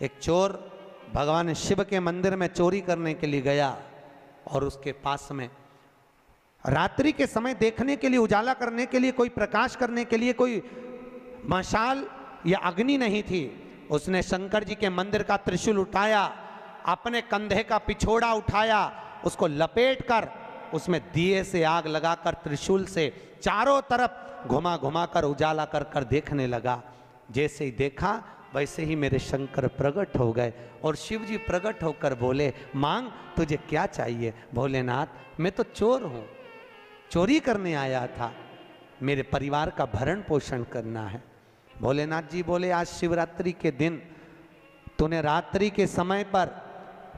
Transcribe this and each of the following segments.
एक चोर भगवान शिव के मंदिर में चोरी करने के लिए गया और उसके पास में रात्रि के समय देखने के लिए, उजाला करने के लिए, कोई प्रकाश करने के लिए कोई मशाल या अग्नि नहीं थी। उसने शंकर जी के मंदिर का त्रिशूल उठाया, अपने कंधे का पिछोड़ा उठाया, उसको लपेट कर उसमें दिए से आग लगाकर त्रिशूल से चारों तरफ घुमा घुमा कर उजाला कर कर देखने लगा। जैसे ही देखा वैसे ही मेरे शंकर प्रकट हो गए और शिव जी प्रकट होकर बोले, मांग तुझे क्या चाहिए? भोलेनाथ मैं तो चोर हूं, चोरी करने आया था, मेरे परिवार का भरण पोषण करना है। भोलेनाथ जी बोले, आज शिवरात्रि के दिन तूने रात्रि के समय पर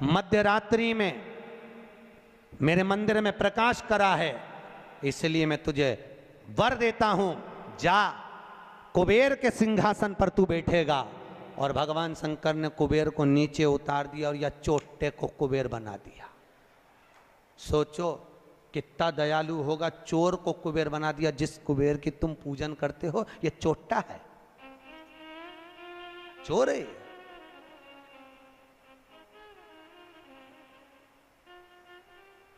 मध्य रात्रि में मेरे मंदिर में प्रकाश करा है, इसलिए मैं तुझे वर देता हूं, जा कुबेर के सिंहासन पर तू बैठेगा। और भगवान शंकर ने कुबेर को नीचे उतार दिया और या चोटे को कुबेर बना दिया। सोचो कितना दयालु होगा, चोर को कुबेर बना दिया। जिस कुबेर की तुम पूजन करते हो ये चोट्टा है, चोर है।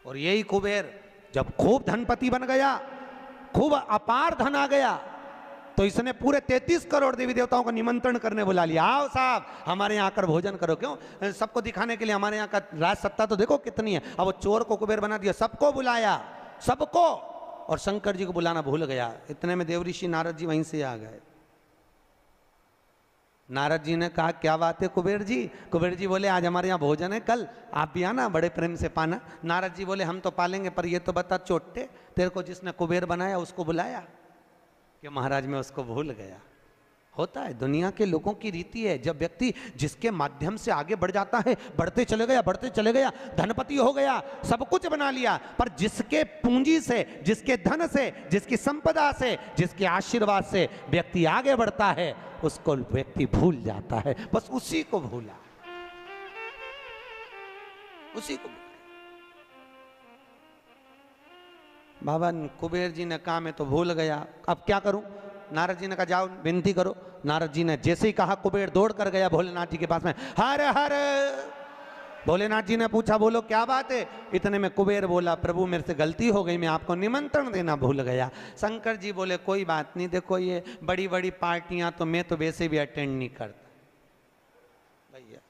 और यही कुबेर जब खूब धनपति बन गया, खूब अपार धन आ गया, तो इसने पूरे 33 करोड़ देवी देवताओं को निमंत्रण करने बुला लिया। आओ साहब हमारे यहाँ आकर भोजन करो। क्यों? सबको दिखाने के लिए हमारे यहाँ का राज सत्ता तो देखो कितनी है। अब वो चोर को कुबेर बना दिया, सबको बुलाया, सबको। और शंकर जी को बुलाना भूल गया। इतने में देवऋषि नारद जी वहीं से आ गए। नारद जी ने कहा, क्या बात है कुबेर जी? कुबेर जी बोले, आज हमारे यहाँ भोजन है, कल आप भी आना, बड़े प्रेम से पाना। नारद जी बोले, हम तो पालेंगे, पर ये तो बता चोट्टे, तेरे को जिसने कुबेर बनाया उसको बुलाया? कि महाराज मैं उसको भूल गया। होता है, दुनिया के लोगों की रीति है। जब व्यक्ति जिसके माध्यम से आगे बढ़ जाता है, बढ़ते चले गया, धनपति हो गया, सब कुछ बना लिया, पर जिसके पूंजी से, जिसके धन से, जिसकी संपदा से, जिसके आशीर्वाद से व्यक्ति आगे बढ़ता है, उसको व्यक्ति भूल जाता है। बस उसी को भूला, उसी को। बाबा कुबेर जी ने कहा मैं तो भूल गया, अब क्या करूं? नारद जी ने कहा जाओ विनती करो। नारद जी ने जैसे ही कहा, कुबेर दौड़ कर गया भोलेनाथ जी के पास में, हर हर। भोलेनाथ जी ने पूछा, बोलो क्या बात है? इतने में कुबेर बोला, प्रभु मेरे से गलती हो गई, मैं आपको निमंत्रण देना भूल गया। शंकर जी बोले, कोई बात नहीं, देखो ये बड़ी बड़ी पार्टियां तो मैं तो वैसे भी अटेंड नहीं करता भैया,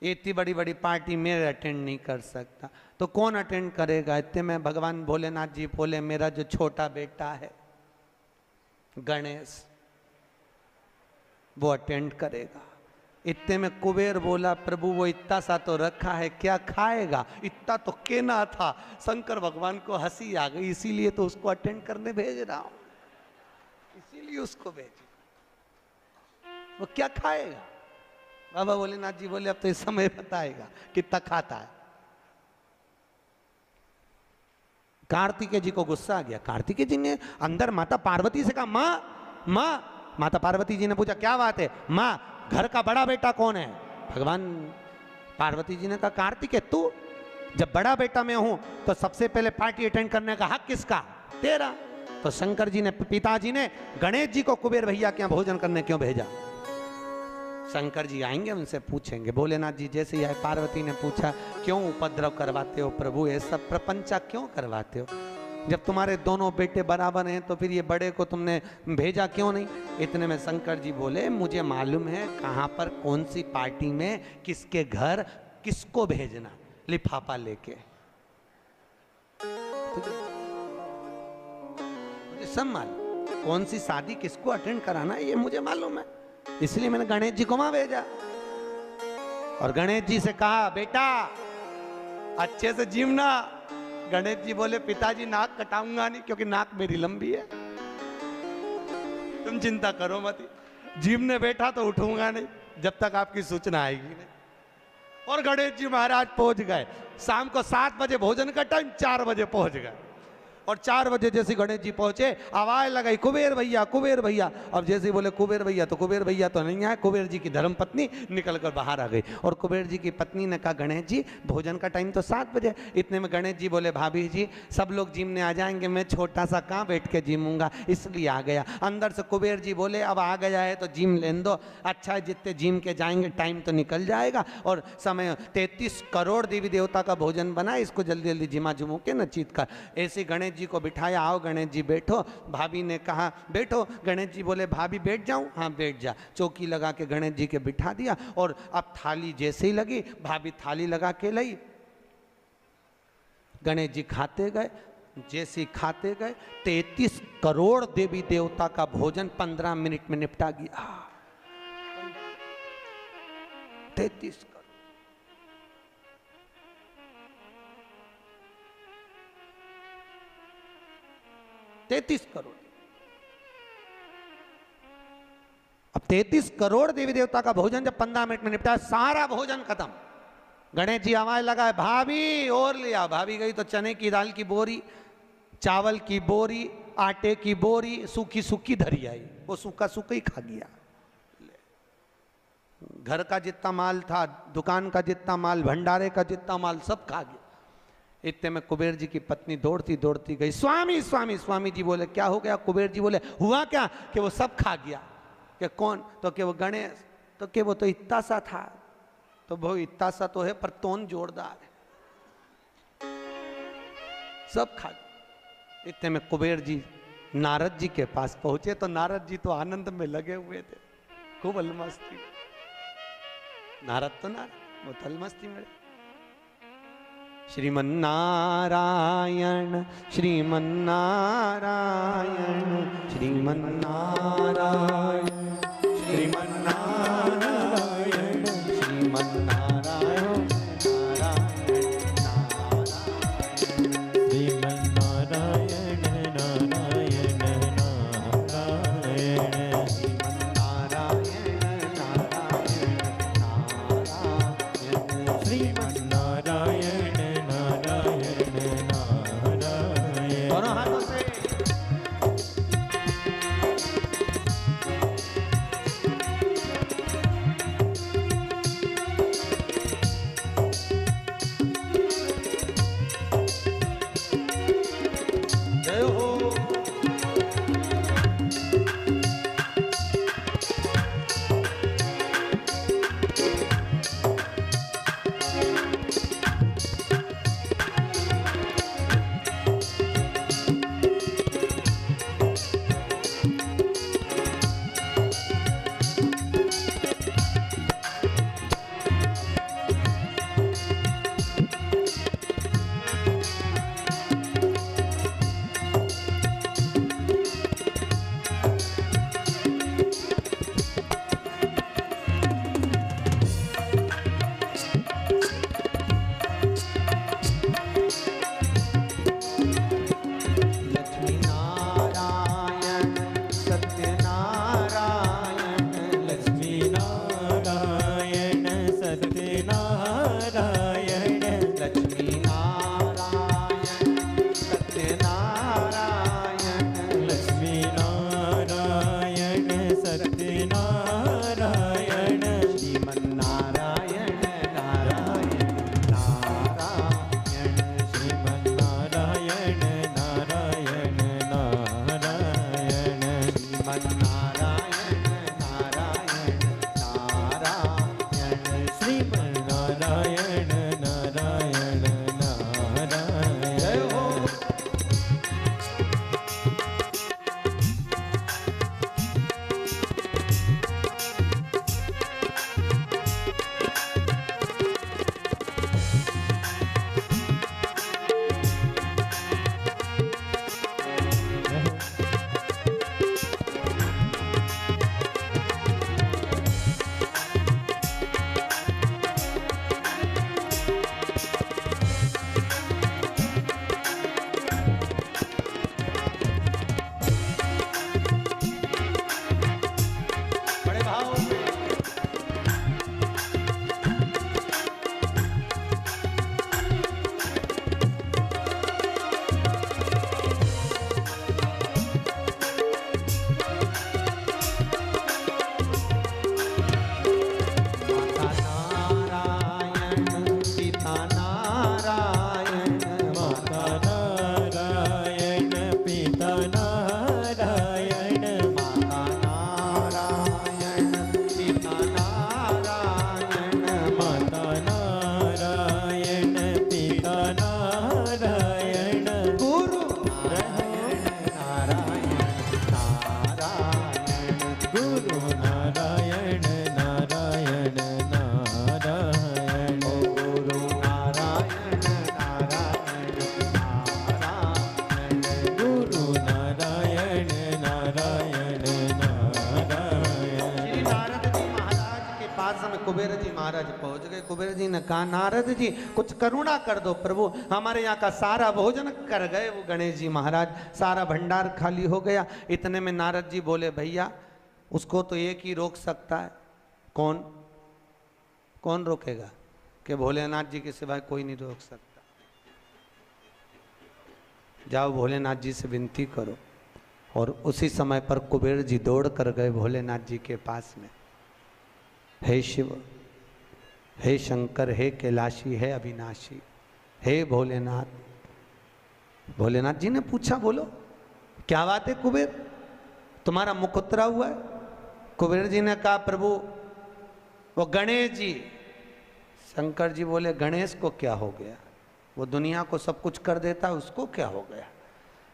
इतनी बड़ी बड़ी पार्टी मैं अटेंड नहीं कर सकता, तो कौन अटेंड करेगा? इतने में भगवान भोलेनाथ जी बोले, मेरा जो छोटा बेटा है गणेश, वो अटेंड करेगा। इतने में कुबेर बोला, प्रभु वो इतना सा तो रखा है, क्या खाएगा? इतना तो केना था। शंकर भगवान को हंसी आ गई, इसीलिए तो उसको अटेंड करने भेज रहा हूं, इसीलिए उसको भेज। वो क्या खाएगा? बाबा भोलेनाथ जी बोले, अब तो इस समय बताएगा कितना खाता है। कार्तिकेय जी को गुस्सा आ गया। कार्तिकेय जी ने अंदर माता पार्वती से कहा, माँ माँ। माता पार्वती जी ने पूछा, क्या बात है? माँ घर का बड़ा बेटा कौन है? भगवान पार्वती जी ने कहा, कार्तिकेय तू। जब बड़ा बेटा मैं हूं तो सबसे पहले पार्टी अटेंड करने का हक किसका? तेरा। तो शंकर जी ने, पिताजी ने गणेश जी को कुबेर भैया के यहाँ भोजन करने क्यों भेजा? शंकर जी आएंगे, उनसे पूछेंगे। भोलेनाथ जी जैसे ही आए, पार्वती ने पूछा, क्यों उपद्रव करवाते हो प्रभु, ये सब प्रपंचा क्यों करवाते हो? जब तुम्हारे दोनों बेटे बराबर हैं तो फिर ये बड़े को तुमने भेजा क्यों नहीं? इतने में शंकर जी बोले, मुझे मालूम है कहाँ पर, कौन सी पार्टी में, किसके घर किसको भेजना, लिफाफा लेके। मुझे सब मालूम, कौन सी शादी किसको अटेंड कराना है, ये मुझे मालूम है, इसलिए मैंने गणेश जी को वहां भेजा। और गणेश जी से कहा, बेटा अच्छे से जीवना। गणेश जी बोले, पिताजी नाक कटाऊंगा नहीं, क्योंकि नाक मेरी लंबी है, तुम चिंता करो मत, जीवने बैठा तो उठूंगा नहीं जब तक आपकी सूचना आएगी नहीं। और गणेश जी महाराज पहुंच गए। शाम को 7 बजे भोजन का टाइम, 4 बजे पहुंच गए। और 4 बजे जैसे गणेश जी पहुंचे आवाज लगाई कुबेर भैया कुबेर भैया। अब जैसे ही बोले कुबेर भैया तो कुबेर भैया तो नहीं आए, कुबेर जी की धर्मपत्नी निकल कर बाहर आ गई। और कुबेर जी की पत्नी ने कहा गणेश जी भोजन का टाइम तो 7 बजे। इतने में गणेश जी बोले भाभी जी सब लोग जिमने आ जाएंगे, मैं छोटा सा कहाँ बैठ के जिमूंगा, इसलिए आ गया। अंदर से कुबेर जी बोले अब आ गया है तो जिम लेने दो, अच्छा है जितने जिम के जाएंगे टाइम तो निकल जाएगा और समय 33 करोड़ देवी देवता का भोजन बना, इसको जल्दी जल्दी जिमा जुमू के न चीत कर। ऐसे गणेश जी को बिठाया, आओ गणेश जी बैठो। भाभी ने कहा बैठो, गणेश जी बोले भाभी बैठ जाऊं, हाँ बैठ जा। चौकी लगा के गणेश जी के बिठा दिया और अब थाली जैसे ही लगी भाभी थाली लगा के लाई, गणेश जी खाते गए। जैसे ही खाते गए 33 करोड़ देवी देवता का भोजन 15 मिनट में निपटा गया। 33 करोड़। अब 33 करोड़ देवी देवता का भोजन जब 15 मिनट में निपटा, सारा भोजन खत्म। गणेश जी आवाज लगाए भाभी और लिया। भाभी गई तो चने की दाल की बोरी, चावल की बोरी, आटे की बोरी सूखी सूखी धरी आई, वो सूखा सूखा ही खा गया। घर का जितना माल था, दुकान का जितना माल, भंडारे का जितना माल सब खा गया। इतने में कुबेर जी की पत्नी दौड़ती दौड़ती गई, स्वामी स्वामी। स्वामी जी बोले क्या हो गया? कुबेर जी बोले हुआ क्या कि वो सब खा गया। कि कौन? तो कि वो गणेश। तो कि वो तो इतना सा था। तो वो इतना सा तो है पर तोन जोरदार है, सब खा गया। इतने में कुबेर जी नारद जी के पास पहुंचे तो नारद जी तो आनंद में लगे हुए थे, खूब अलमस्ती। नारद तो नारद, वो तो अलमस्ती में। श्रीमन्नारायण श्रीमन्नारायण श्रीमन्नारायण श्रीमन्नारायण श्रीमन्नारायण पास में कुबेर जी महाराज पहुंच गए। कुबेर जी ने कहा नारद जी कुछ करुणा कर दो प्रभु, हमारे यहाँ का सारा भोजन कर गए वो गणेश जी महाराज, सारा भंडार खाली हो गया। इतने में नारद जी बोले भैया उसको तो एक ही रोक सकता है। कौन? कौन रोकेगा? कि भोलेनाथ जी के सिवाय कोई नहीं रोक सकता। जाओ भोलेनाथ जी से विनती करो। और उसी समय पर कुबेर जी दौड़ कर गए भोलेनाथ जी के पास में। हे शिव, हे शंकर, हे कैलाशी, हे अविनाशी, हे भोलेनाथ। भोलेनाथ जी ने पूछा बोलो क्या बात है कुबेर, तुम्हारा मुख उतरा हुआ है? कुबेर जी ने कहा प्रभु वो गणेश जी। शंकर जी बोले गणेश को क्या हो गया? वो दुनिया को सब कुछ कर देता है, उसको क्या हो गया?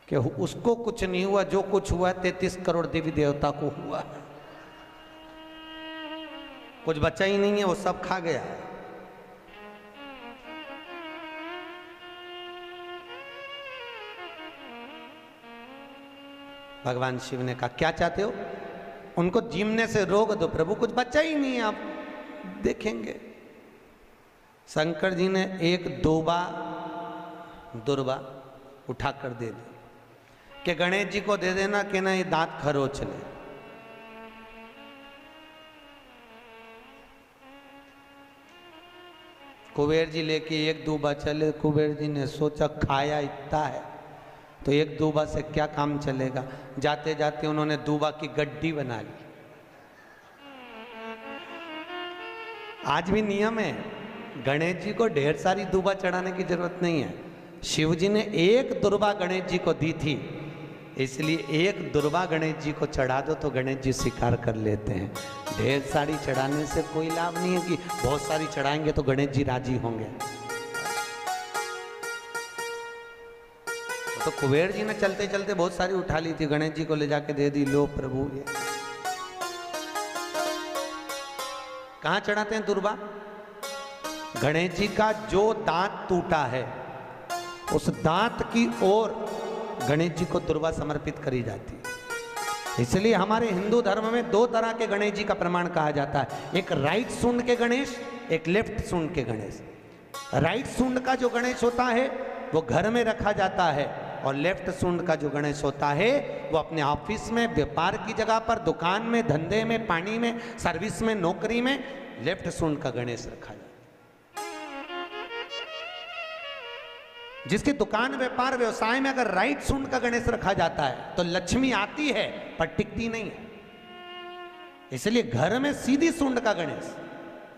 कि उसको कुछ नहीं हुआ, जो कुछ हुआ 33 करोड़ देवी देवता को हुआ। कुछ बचा ही नहीं है, वो सब खा गया। भगवान शिव ने कहा क्या चाहते हो? उनको जीमने से रोक दो प्रभु, कुछ बचा ही नहीं है, आप देखेंगे। शंकर जी ने एक दुर्बा उठाकर दे दी कि गणेश जी को दे देना कि ना ये दांत खरोच ले। कुबेर जी लेके एक दूबा चले। कुबेर जी ने सोचा खाया इतना है तो एक दूबा से क्या काम चलेगा। जाते जाते उन्होंने दूबा की गड्डी बना ली। आज भी नियम है, गणेश जी को ढेर सारी दूबा चढ़ाने की जरूरत नहीं है। शिव जी ने एक दुर्बा गणेश जी को दी थी, इसलिए एक दुर्बा गणेश जी को चढ़ा दो तो गणेश जी स्वीकार कर लेते हैं। ढेर सारी चढ़ाने से कोई लाभ नहीं है कि बहुत सारी चढ़ाएंगे तो गणेश जी राजी होंगे। तो कुबेर जी ने चलते चलते बहुत सारी उठा ली थी, गणेश जी को ले जाके दे दी। लो प्रभु ये कहां चढ़ाते हैं दुर्बा? गणेश जी का जो दांत टूटा है उस दांत की ओर गणेश जी को दुर्बा समर्पित करी जाती है। इसलिए हमारे हिंदू धर्म में दो तरह के गणेश जी का प्रमाण कहा जाता है, एक राइट सूंड के गणेश, एक लेफ्ट सूंड के गणेश। राइट सूंड का जो गणेश होता है वो घर में रखा जाता है, और लेफ्ट सूंड का जो गणेश होता है वो अपने ऑफिस में, व्यापार की जगह पर, दुकान में, धंधे में, पानी में, सर्विस में, नौकरी में लेफ्ट सूंड का गणेश रखा जाता है। जिसकी दुकान, व्यापार, व्यवसाय में अगर राइट सूंड का गणेश रखा जाता है तो लक्ष्मी आती है पर टिकती नहीं है। इसलिए घर में सीधी सूंड का गणेश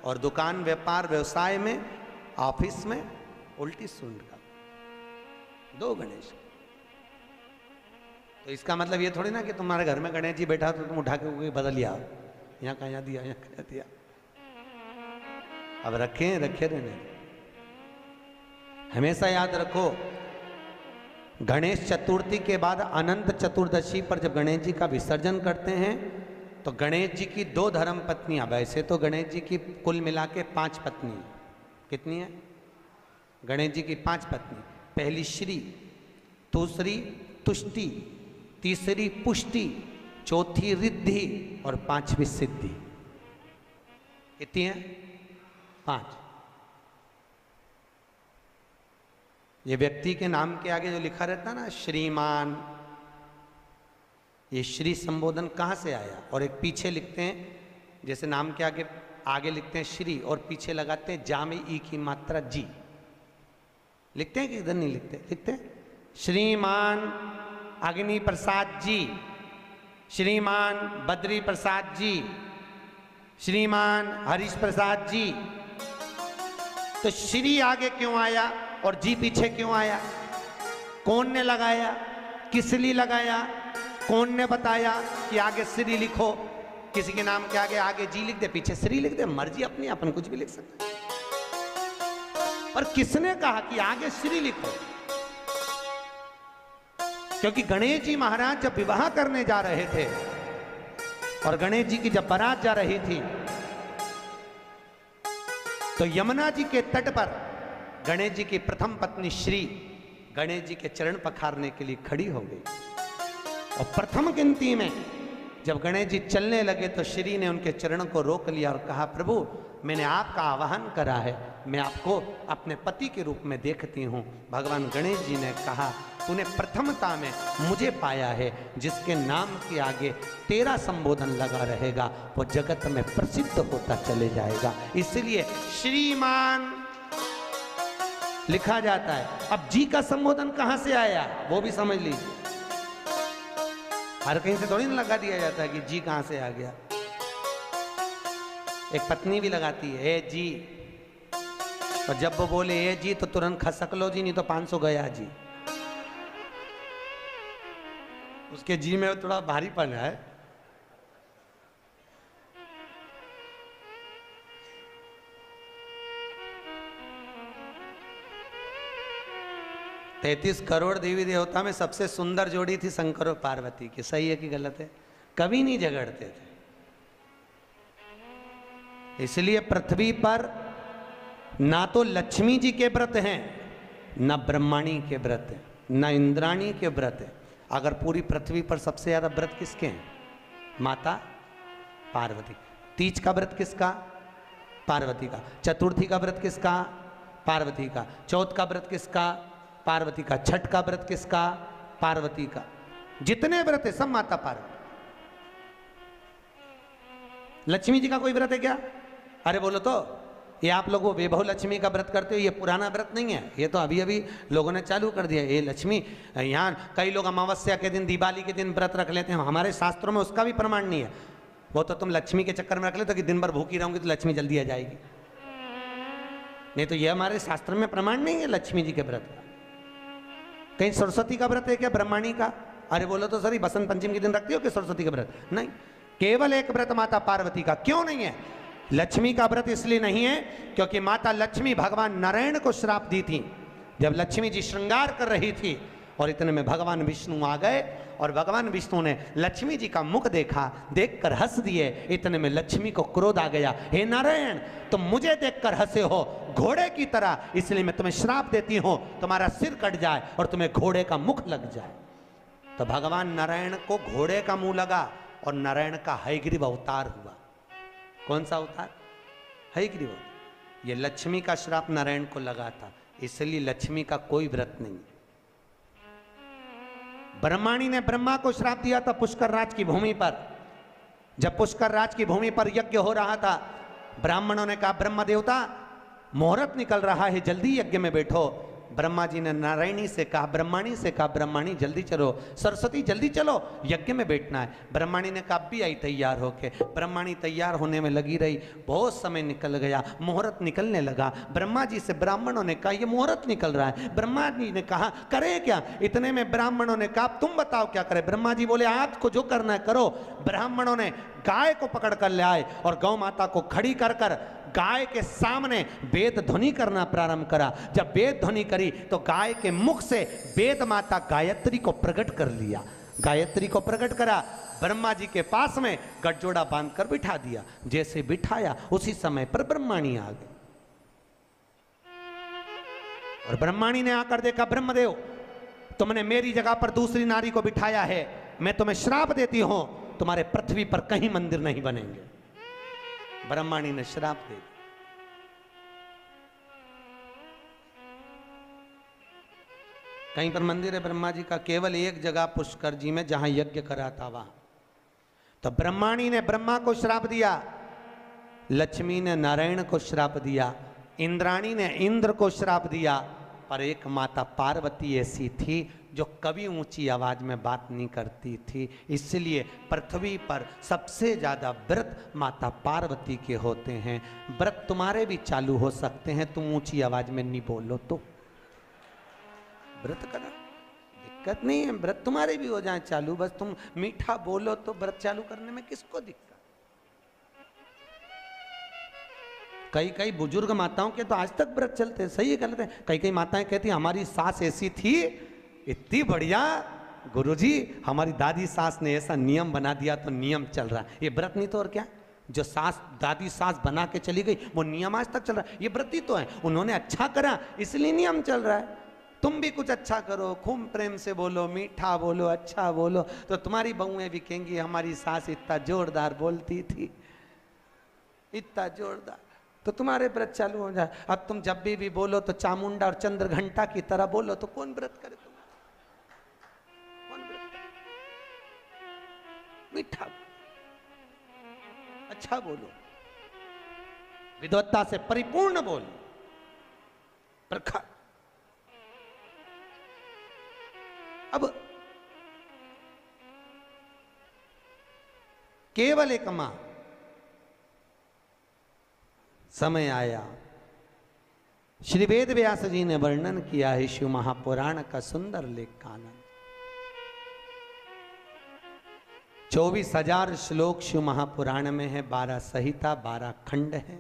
और दुकान, व्यापार, व्यवसाय में, ऑफिस में उल्टी सूंड का, दो गणेश। तो इसका मतलब ये थोड़ी ना कि तुम्हारे घर में गणेश जी बैठा तो तुम उठा के बदल लिया, यहाँ कहाँ दिया, यहाँ कहाँ दिया। अब रखे रहने। हमेशा याद रखो, गणेश चतुर्थी के बाद अनंत चतुर्दशी पर जब गणेश जी का विसर्जन करते हैं तो गणेश जी की 2 धर्म पत्नियां, वैसे तो गणेश जी की कुल मिला के 5 पत्नी, कितनी है? गणेश जी की 5 पत्नी। पहली श्री, दूसरी तुष्टि, तीसरी पुष्टि, चौथी रिद्धि और 5वीं सिद्धि। कितनी है? 5। ये व्यक्ति के नाम के आगे जो लिखा रहता है ना श्रीमान, ये श्री संबोधन कहाँ से आया? और एक पीछे लिखते हैं, जैसे नाम के आगे लिखते हैं श्री और पीछे लगाते हैं जा में ई की मात्रा जी। लिखते हैं कि इधर नहीं लिखते? लिखते हैं श्रीमान अग्नि प्रसाद जी, श्रीमान बद्री प्रसाद जी, श्रीमान हरीश प्रसाद जी। तो श्री आगे क्यों आया और जी पीछे क्यों आया? कौन ने लगाया? किस लिए लगाया? कौन ने बताया कि आगे श्री लिखो? किसी के नाम के आगे जी लिख दे, पीछे श्री लिख दे, मर्जी अपनी, अपन कुछ भी लिख सकते। पर किसने कहा कि आगे श्री लिखो? क्योंकि गणेश जी महाराज जब विवाह करने जा रहे थे और गणेश जी की जब बारात जा रही थी तो यमुना जी के तट पर गणेश जी की प्रथम पत्नी श्री गणेश जी के चरण पखारने के लिए खड़ी हो गई और प्रथम गिनती में जब गणेश जी चलने लगे तो श्री ने उनके चरणों को रोक लिया और कहा, प्रभु मैंने आपका आवाहन करा है, मैं आपको अपने पति के रूप में देखती हूँ। भगवान गणेश जी ने कहा, तूने प्रथमता में मुझे पाया है, जिसके नाम के आगे तेरा संबोधन लगा रहेगा वो जगत में प्रसिद्ध होता चले जाएगा। इसलिए श्रीमान लिखा जाता है। अब जी का संबोधन कहां से आया वो भी समझ लीजिए। हर कहीं से थोड़ी ना लगा दिया जाता है कि जी कहां से आ गया। एक पत्नी भी लगाती है ए जी, और जब वो बोले ए जी तो तुरंत खसक लो जी, नहीं तो 500 गया जी। उसके जी में थोड़ा भारीपन है। तैतीस करोड़ देवी देवता में सबसे सुंदर जोड़ी थी शंकर और पार्वती की। सही है कि गलत है? कभी नहीं झगड़ते थे। इसलिए पृथ्वी पर ना तो लक्ष्मी जी के व्रत हैं, ना ब्रह्माणी के व्रत हैं, ना इंद्राणी के व्रत हैं। अगर पूरी पृथ्वी पर सबसे ज्यादा व्रत किसके हैं? माता पार्वती। तीज का व्रत किसका? पार्वती का। चतुर्थी का व्रत किसका? पार्वती का। चौथ का व्रत किसका? पार्वती का। छठ का व्रत किसका? पार्वती का। जितने व्रत है सब माता पार्वती। लक्ष्मी जी का कोई व्रत है क्या? अरे बोलो तो, ये आप लोग वो वैभव लक्ष्मी का व्रत करते हो, ये पुराना व्रत नहीं है, ये तो अभी अभी लोगों ने चालू कर दिया। ये लक्ष्मी, यहाँ कई लोग अमावस्या के दिन, दिवाली के दिन व्रत रख लेते हैं, हमारे शास्त्रों में उसका भी प्रमाण नहीं है। वो तो तुम लक्ष्मी के चक्कर में रख लेते हो कि दिन भर भूखी रहूंगी तो लक्ष्मी जल्दी आ जाएगी। नहीं तो ये हमारे शास्त्र में प्रमाण नहीं है लक्ष्मी जी के व्रत का। कहीं सरस्वती का व्रत है क्या ब्रह्माणी का? अरे बोलो तो सर, बसंत पंचमी के दिन रखती हो कि सरस्वती का व्रत? नहीं, केवल एक व्रत माता पार्वती का। क्यों नहीं है? लक्ष्मी का व्रत इसलिए नहीं है क्योंकि माता लक्ष्मी भगवान नारायण को श्राप दी थी। जब लक्ष्मी जी श्रृंगार कर रही थी और इतने में भगवान विष्णु आ गए और भगवान विष्णु ने लक्ष्मी जी का मुख देखा, देखकर हंस दिए। इतने में लक्ष्मी को क्रोध आ गया, हे नारायण तुम मुझे देखकर हंसे हो घोड़े की तरह, इसलिए मैं तुम्हें श्राप देती हूं, तुम्हारा सिर कट जाए और तुम्हें घोड़े का मुख लग जाए। तो भगवान नारायण को घोड़े का मुंह लगा और नारायण का हयग्रीव अवतार हुआ। कौन सा अवतार? हयग्रीव। ये लक्ष्मी का श्राप नारायण को लगा था, इसलिए लक्ष्मी का कोई व्रत नहीं। ब्रह्माणी ने ब्रह्मा को श्राप दिया था पुष्कर राज की भूमि पर। जब पुष्कर राज की भूमि पर यज्ञ हो रहा था, ब्राह्मणों ने कहा ब्रह्म देवता मुहूर्त निकल रहा है, जल्दी यज्ञ में बैठो। ब्रह्मा जी ने नारायणी से कहा, ब्रह्माणी से कहा, ब्रह्माणी जल्दी चलो, सरस्वती जल्दी चलो, यज्ञ में बैठना है। ब्रह्माणी ने कहा भी आई तैयार होके। ब्रह्माणी तैयार होने में लगी रही, बहुत समय निकल गया, मुहूर्त निकलने लगा। ब्रह्मा जी से ब्राह्मणों ने कहा ये मुहूर्त निकल रहा है। ब्रह्मा जी ने कहा करें क्या? इतने में ब्राह्मणों ने कहा तुम बताओ क्या करें? ब्रह्मा जी बोले आपको जो करना है करो। ब्राह्मणों ने गाय को पकड़ कर ले आए और गौ माता को खड़ी कर कर गाय के सामने वेद ध्वनि करना प्रारंभ करा। जब वेद ध्वनि करी तो गाय के मुख से वेद माता गायत्री को प्रकट कर लिया। गायत्री को प्रकट करा, ब्रह्मा जी के पास में गठजोड़ा बांधकर बिठा दिया। जैसे बिठाया उसी समय पर ब्रह्माणी आ गई और ब्रह्माणी ने आकर देखा ब्रह्मदेव तुमने मेरी जगह पर दूसरी नारी को बिठाया है, मैं तुम्हें श्राप देती हूं, तुम्हारे पृथ्वी पर कहीं मंदिर नहीं बनेंगे। ब्रह्माणी ने श्राप दे दिया। कहीं पर मंदिर है ब्रह्मा जी का? केवल एक जगह पुष्कर जी में, जहां यज्ञ करा था वहां। तो ब्रह्माणी ने ब्रह्मा को श्राप दिया, लक्ष्मी ने नारायण को श्राप दिया, इंद्राणी ने इंद्र को श्राप दिया, पर एक माता पार्वती ऐसी थी जो कभी ऊंची आवाज में बात नहीं करती थी। इसलिए पृथ्वी पर सबसे ज्यादा व्रत माता पार्वती के होते हैं। व्रत तुम्हारे भी चालू हो सकते हैं, तुम ऊंची आवाज में नहीं बोलो तो। व्रत करा दिक्कत नहीं है, व्रत तुम्हारे भी हो जाए चालू, बस तुम मीठा बोलो तो व्रत चालू करने में किसको दिक्कत। कई बुजुर्ग माताओं के तो आज तक व्रत चलते हैं। सही है गलत है? कई माताएं कहती हमारी सास ऐसी थी, इतनी बढ़िया गुरुजी, हमारी दादी सास ने ऐसा नियम बना दिया तो नियम चल रहा है। ये व्रत नहीं तो और क्या? जो सास दादी सास बना के चली गई वो नियम आज तक चल रहा है। ये व्रत ही तो है, उन्होंने अच्छा करा इसलिए नियम चल रहा है। तुम भी कुछ अच्छा करो, खूब प्रेम से बोलो, मीठा बोलो, अच्छा बोलो, तो तुम्हारी बहुएं भी कहेंगी हमारी सास इतना जोरदार बोलती थी, इतना जोरदार, तो तुम्हारे व्रत चालू हो जाए। अब तुम जब भी बोलो तो चामुंडा और चंद्र घंटा की तरह बोलो, तो कौन व्रत करे तुम्हारा? कौन व्रत करे? मीठा अच्छा बोलो, विद्वत्ता से परिपूर्ण बोलो, प्रखर। अब केवल एक मां, समय आया, श्री वेद व्यास जी ने वर्णन किया है शिव महापुराण का सुंदर लेख कानन। 24,000 श्लोक शिव महापुराण में है, 12 संहिता, 12 खंड है।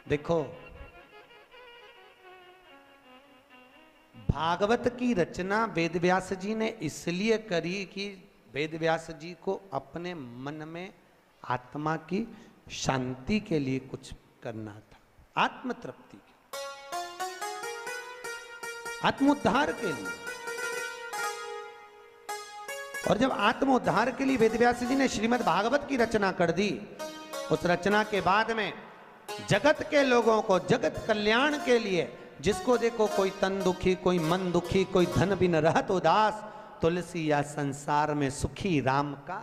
देखो, भागवत की रचना वेदव्यास जी ने इसलिए करी कि वेदव्यास जी को अपने मन में आत्मा की शांति के लिए कुछ करना था, आत्म तृप्ति के, आत्मोद्धार के लिए। और जब आत्मोद्धार के लिए वेदव्यास जी ने श्रीमद् भागवत की रचना कर दी, उस रचना के बाद में जगत के लोगों को जगत कल्याण के लिए, जिसको देखो कोई तन दुखी, कोई मन दुखी, कोई धन बिन रहत उदास, तुलसी या संसार में सुखी राम का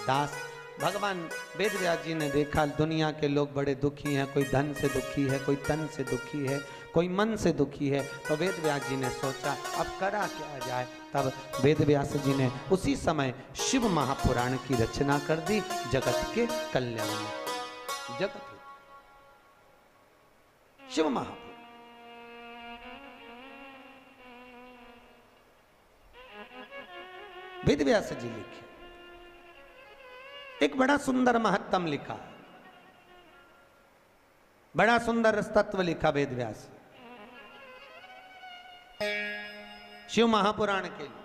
दास। भगवान वेदव्यास जी ने देखा दुनिया के लोग बड़े दुखी हैं, कोई धन से दुखी है, कोई तन से दुखी है, कोई मन से दुखी है, तो वेदव्यास जी ने सोचा अब करा क्या जाए। तब वेदव्यास जी ने उसी समय शिव महापुराण की रचना कर दी, जगत के कल्याण में। जगत शिव महापुराण, वेदव्यास जी लिखे, एक बड़ा सुंदर महत्तम लिखा, बड़ा सुंदर तत्व लिखा वेदव्यास शिव महापुराण के लिए।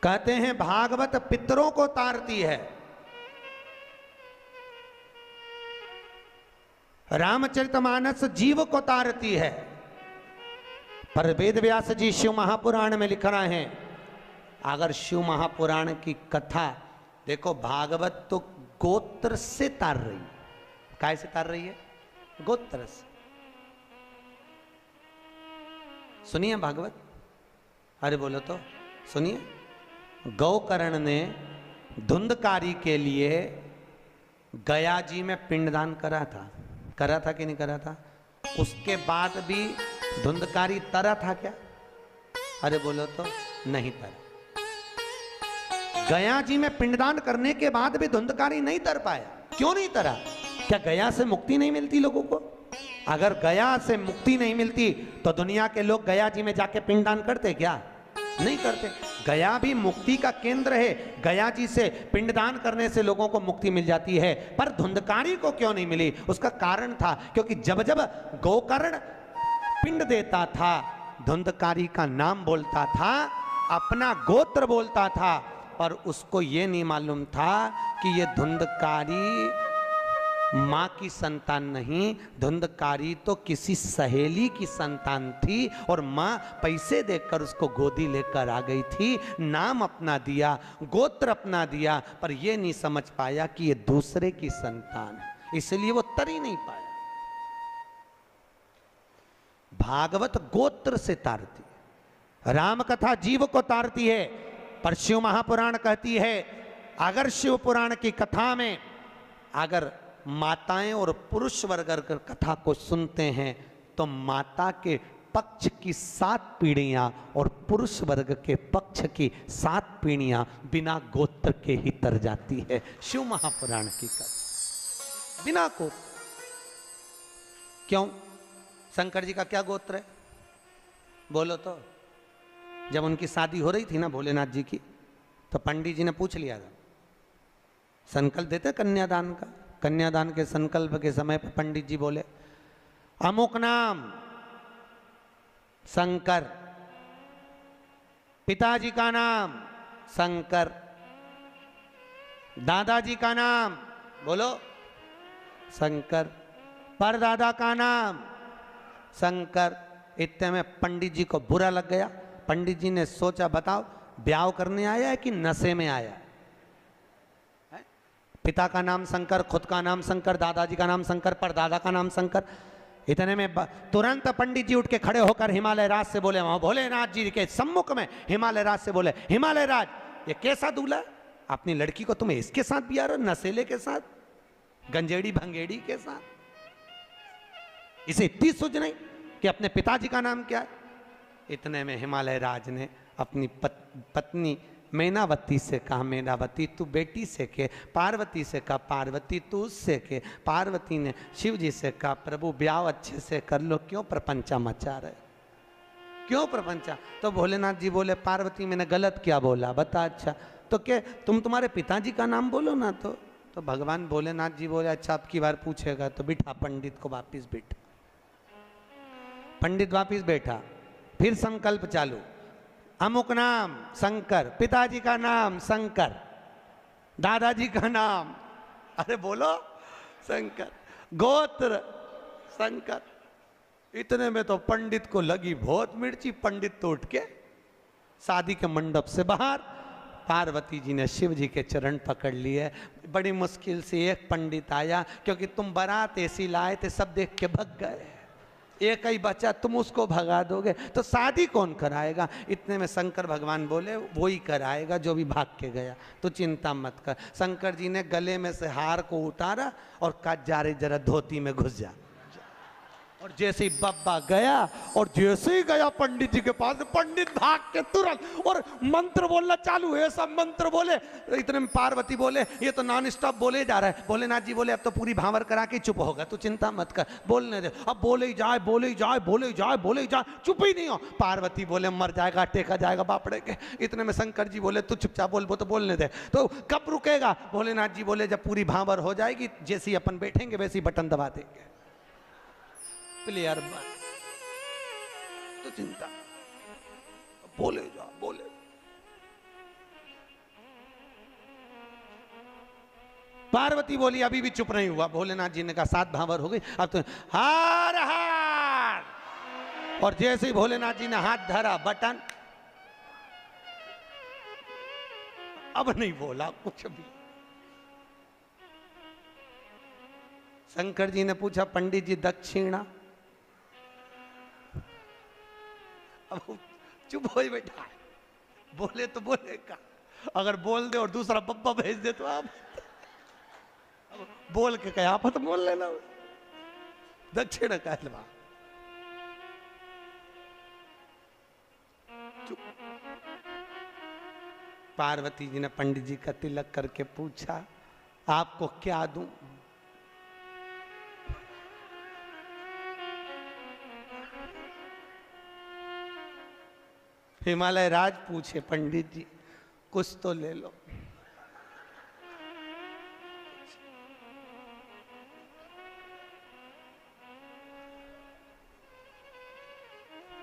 कहते हैं भागवत पितरों को तारती है, रामचरितमानस जीव को तारती है, पर वेदव्यास जी शिव महापुराण में लिख रहे हैं, अगर शिव महापुराण की कथा देखो, भागवत तो गोत्र से तार रही है। काय से तार रही है? गोत्र से। सुनिए भागवत, अरे बोलो तो सुनिए। गौकर्ण ने धुंधकारी के लिए गया जी में पिंडदान करा था कि नहीं करा था? उसके बाद भी धुंधकारी तरा था क्या? अरे बोलो तो नहीं तरा। गया जी में पिंडदान करने के बाद भी धुंधकारी नहीं तर पाया। क्यों नहीं तरा? क्या गया से मुक्ति नहीं मिलती लोगों को? अगर गया से मुक्ति नहीं मिलती तो दुनिया के लोग गया जी में जाके पिंडदान करते क्या? नहीं करते। गया भी मुक्ति का केंद्र है, गया जी से पिंडदान करने से लोगों को मुक्ति मिल जाती है, पर धुंधकारी को क्यों नहीं मिली? उसका कारण था, क्योंकि जब जब गोकर्ण पिंड देता था, धुंधकारी का नाम बोलता था, अपना गोत्र बोलता था, पर उसको ये नहीं मालूम था कि ये धुंधकारी माँ की संतान नहीं, धुंधकारी तो किसी सहेली की संतान थी, और माँ पैसे देकर उसको गोदी लेकर आ गई थी, नाम अपना दिया, गोत्र अपना दिया, पर ये नहीं समझ पाया कि ये दूसरे की संतान है, इसलिए वो तर ही नहीं पाया। भागवत गोत्र से तारती, राम कथा जीव को तारती है, पर शिव महापुराण कहती है अगर शिव पुराण की कथा में अगर माताएं और पुरुष वर्ग अगर कथा को सुनते हैं तो माता के पक्ष की 7 पीढ़ियां और पुरुष वर्ग के पक्ष की 7 पीढ़ियां बिना गोत्र के ही तर जाती है। शिव महापुराण की कथा बिना गोत्र। क्यों? शंकर जी का क्या गोत्र है? बोलो तो। जब उनकी शादी हो रही थी ना भोलेनाथ जी की, तो पंडित जी ने पूछ लिया था, संकल्प देते कन्यादान का। कन्यादान के संकल्प के समय पर पंडित जी बोले अमुक नाम शंकर, पिताजी का नाम शंकर, दादाजी का नाम बोलो शंकर। परदादा का नाम शंकर। इतने में पंडित जी को बुरा लग गया। पंडित जी ने सोचा, बताओ ब्याह करने आया है कि नशे में आया है? पिता का नाम शंकर, खुद का नाम शंकर, दादाजी का नाम शंकर, परदादा का नाम शंकर। इतने में तुरंत पंडित जी उठ के खड़े होकर हिमालय राज से बोले, वहां भोलेनाथ जी के सम्मुख में हिमालय राज से बोले, हिमालय राज ये कैसा दूल्हा, अपनी लड़की को तुम्हें इसके साथ बिया रहे, नशेले के साथ, गंजेड़ी भंगेड़ी के साथ, इसे इतनी सूझ नहीं कि अपने पिताजी का नाम क्या है। इतने में हिमालय राज ने अपनी पत्नी मैनावती से कहा, मैनावती तू बेटी से के, पार्वती से कहा, पार्वती तू उससे के। पार्वती ने शिव जी से कहा, प्रभु ब्याह अच्छे से कर लो, क्यों प्रपंचा मचा रहे, क्यों प्रपंचा। तो भोलेनाथ जी बोले, पार्वती मैंने गलत क्या बोला बता। अच्छा तो क्या तुम्हारे पिताजी का नाम बोलो ना। तो भगवान भोलेनाथ जी बोले, अच्छा अब की बार पूछेगा तो बिठा पंडित को वापिस बैठा। पंडित वापिस बैठा, फिर संकल्प चालू, अमुक नाम शंकर, पिताजी का नाम शंकर, दादाजी का नाम, अरे बोलो शंकर, गोत्र शंकर। इतने में तो पंडित को लगी बहुत मिर्ची। पंडित तो उठ के शादी के मंडप से बाहर, पार्वती जी ने शिव जी के चरण पकड़ लिए। बड़ी मुश्किल से एक पंडित आया, क्योंकि तुम बारात ऐसी लाए थे सब देख के भग गए, एक ही बच्चा, तुम उसको भगा दोगे तो शादी कौन कराएगा। इतने में शंकर भगवान बोले, वो ही कराएगा जो भी भाग के गया, तो चिंता मत कर। शंकर जी ने गले में से हार को उतारा और कहा, जा रे जरा धोती में घुस जा। और जैसे ही बब्बा गया, और जैसे ही गया पंडित जी के पास, पंडित भाग के तुरंत और मंत्र बोलना चालू है, सब मंत्र बोले। इतने में पार्वती बोले, ये तो नॉन स्टॉप बोले जा रहा है। भोलेनाथ जी बोले, अब तो पूरी भांवर करा के चुप होगा, तू चिंता मत कर, बोलने दे। अब बोले ही जाए, बोले ही जाए, बोले ही जाए, बोले ही जाए, चुप ही नहीं हो। पार्वती बोले, मर जाएगा, टेका जाएगा बापड़े के। इतने में शंकर जी बोले, तू चुपचाप बोल, वो तो बोलने दे। तो कब रुकेगा। भोलेनाथ जी बोले, जब पूरी भांवर हो जाएगी, जैसे ही अपन बैठेंगे वैसे ही बटन दबा देंगे, क्लियर बात, तो चिंता, बोले जा बोले। पार्वती बोली, अभी भी चुप नहीं हुआ। भोलेनाथ जी ने कहा, 7 भांवर हो गई, अब तो हार हार। और जैसे ही भोलेनाथ जी ने हाथ धरा, बटन, अब नहीं बोला कुछ भी। शंकर जी ने पूछा, पंडित जी दक्षिणा। अब चुप हो ही बैठा है, बोले तो बोलेगा, अगर बोल दे और दूसरा बब्बा भेज दे तो आप बोल के कहा आप तो बोल लेना, दक्षिण कहलवा। पार्वती जी ने पंडित जी का तिलक करके पूछा, आपको क्या दूं। हिमालय राज पूछे, पंडित जी कुछ तो ले लो।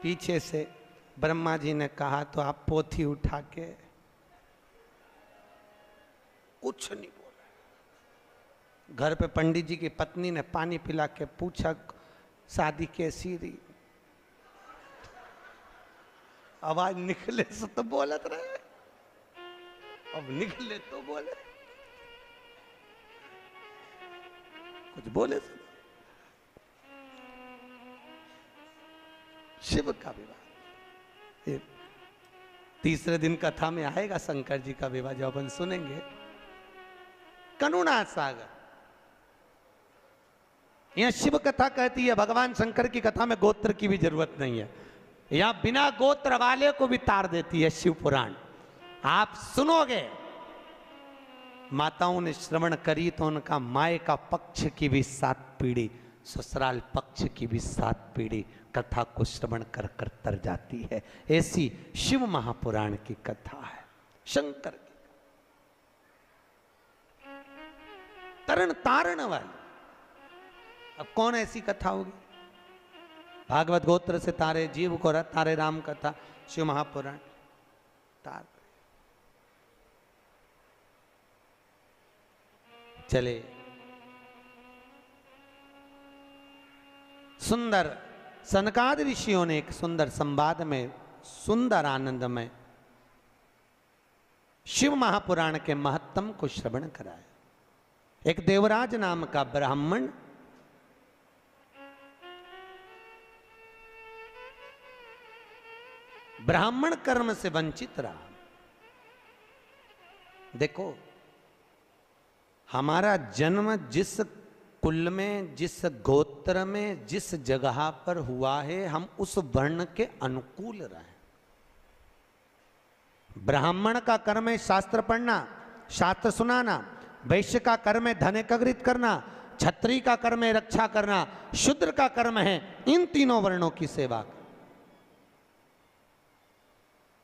पीछे से ब्रह्मा जी ने कहा, तो आप पोथी उठा के, कुछ नहीं बोला। घर पे पंडित जी की पत्नी ने पानी पिला के पूछा, शादी कैसी रही। आवाज निकले से तो बोलत रहे, अब निकले तो बोले, कुछ बोले से। शिव का विवाह तीसरे दिन कथा में आएगा, शंकर जी का विवाह जो अपन सुनेंगे। करुणा सागर, यह शिव कथा कहती है, भगवान शंकर की कथा में गोत्र की भी जरूरत नहीं है, या बिना गोत्र वाले को भी तार देती है शिव पुराण। आप सुनोगे, माताओं ने श्रवण करी तो उनका माए का पक्ष की भी 7 पीढ़ी, ससुराल पक्ष की भी 7 पीढ़ी कथा को श्रवण कर कर तर जाती है। ऐसी शिव महापुराण की कथा है, शंकर की तरण तारण वाली। अब कौन ऐसी कथा होगी। भागवत गोत्र से तारे जीव को तारे राम कथा, शिव महापुराण तार। चले सुंदर सनकादि ऋषियों ने एक सुंदर संवाद में, सुंदर आनंद में शिव महापुराण के महत्तम को श्रवण कराया। एक देवराज नाम का ब्राह्मण ब्राह्मण कर्म से वंचित रहा। देखो, हमारा जन्म जिस कुल में, जिस गोत्र में, जिस जगह पर हुआ है, हम उस वर्ण के अनुकूल रहे। ब्राह्मण का कर्म है शास्त्र पढ़ना, शास्त्र सुनाना। वैश्य का कर्म है धन एकत्रित करना। क्षत्रिय का कर्म है रक्षा करना। शूद्र का कर्म है इन तीनों वर्णों की सेवा।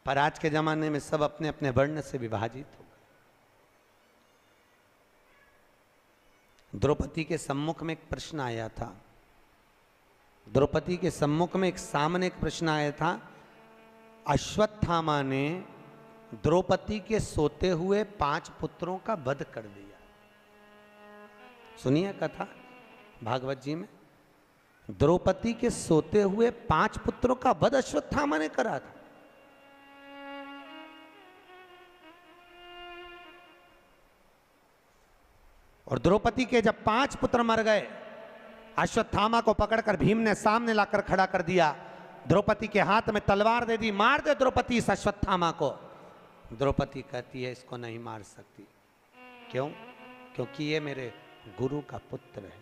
पर आज के जमाने में सब अपने अपने वर्ण से विभाजित हो गए। द्रौपदी के सम्मुख में एक प्रश्न आया था। द्रौपदी के सम्मुख में एक सामने एक प्रश्न आया था। अश्वत्थामा ने द्रौपदी के सोते हुए 5 पुत्रों का वध कर दिया। सुनिए कथा भागवत जी में, द्रौपदी के सोते हुए 5 पुत्रों का वध अश्वत्थामा ने करा था। और द्रौपदी के जब 5 पुत्र मर गए, अश्वत्थामा को पकड़कर भीम ने सामने लाकर खड़ा कर दिया। द्रौपदी के हाथ में तलवार दे दी, मार दे द्रौपदी इस अश्वत्थामा को। द्रौपदी कहती है इसको नहीं मार सकती। क्यों? क्योंकि ये मेरे गुरु का पुत्र है,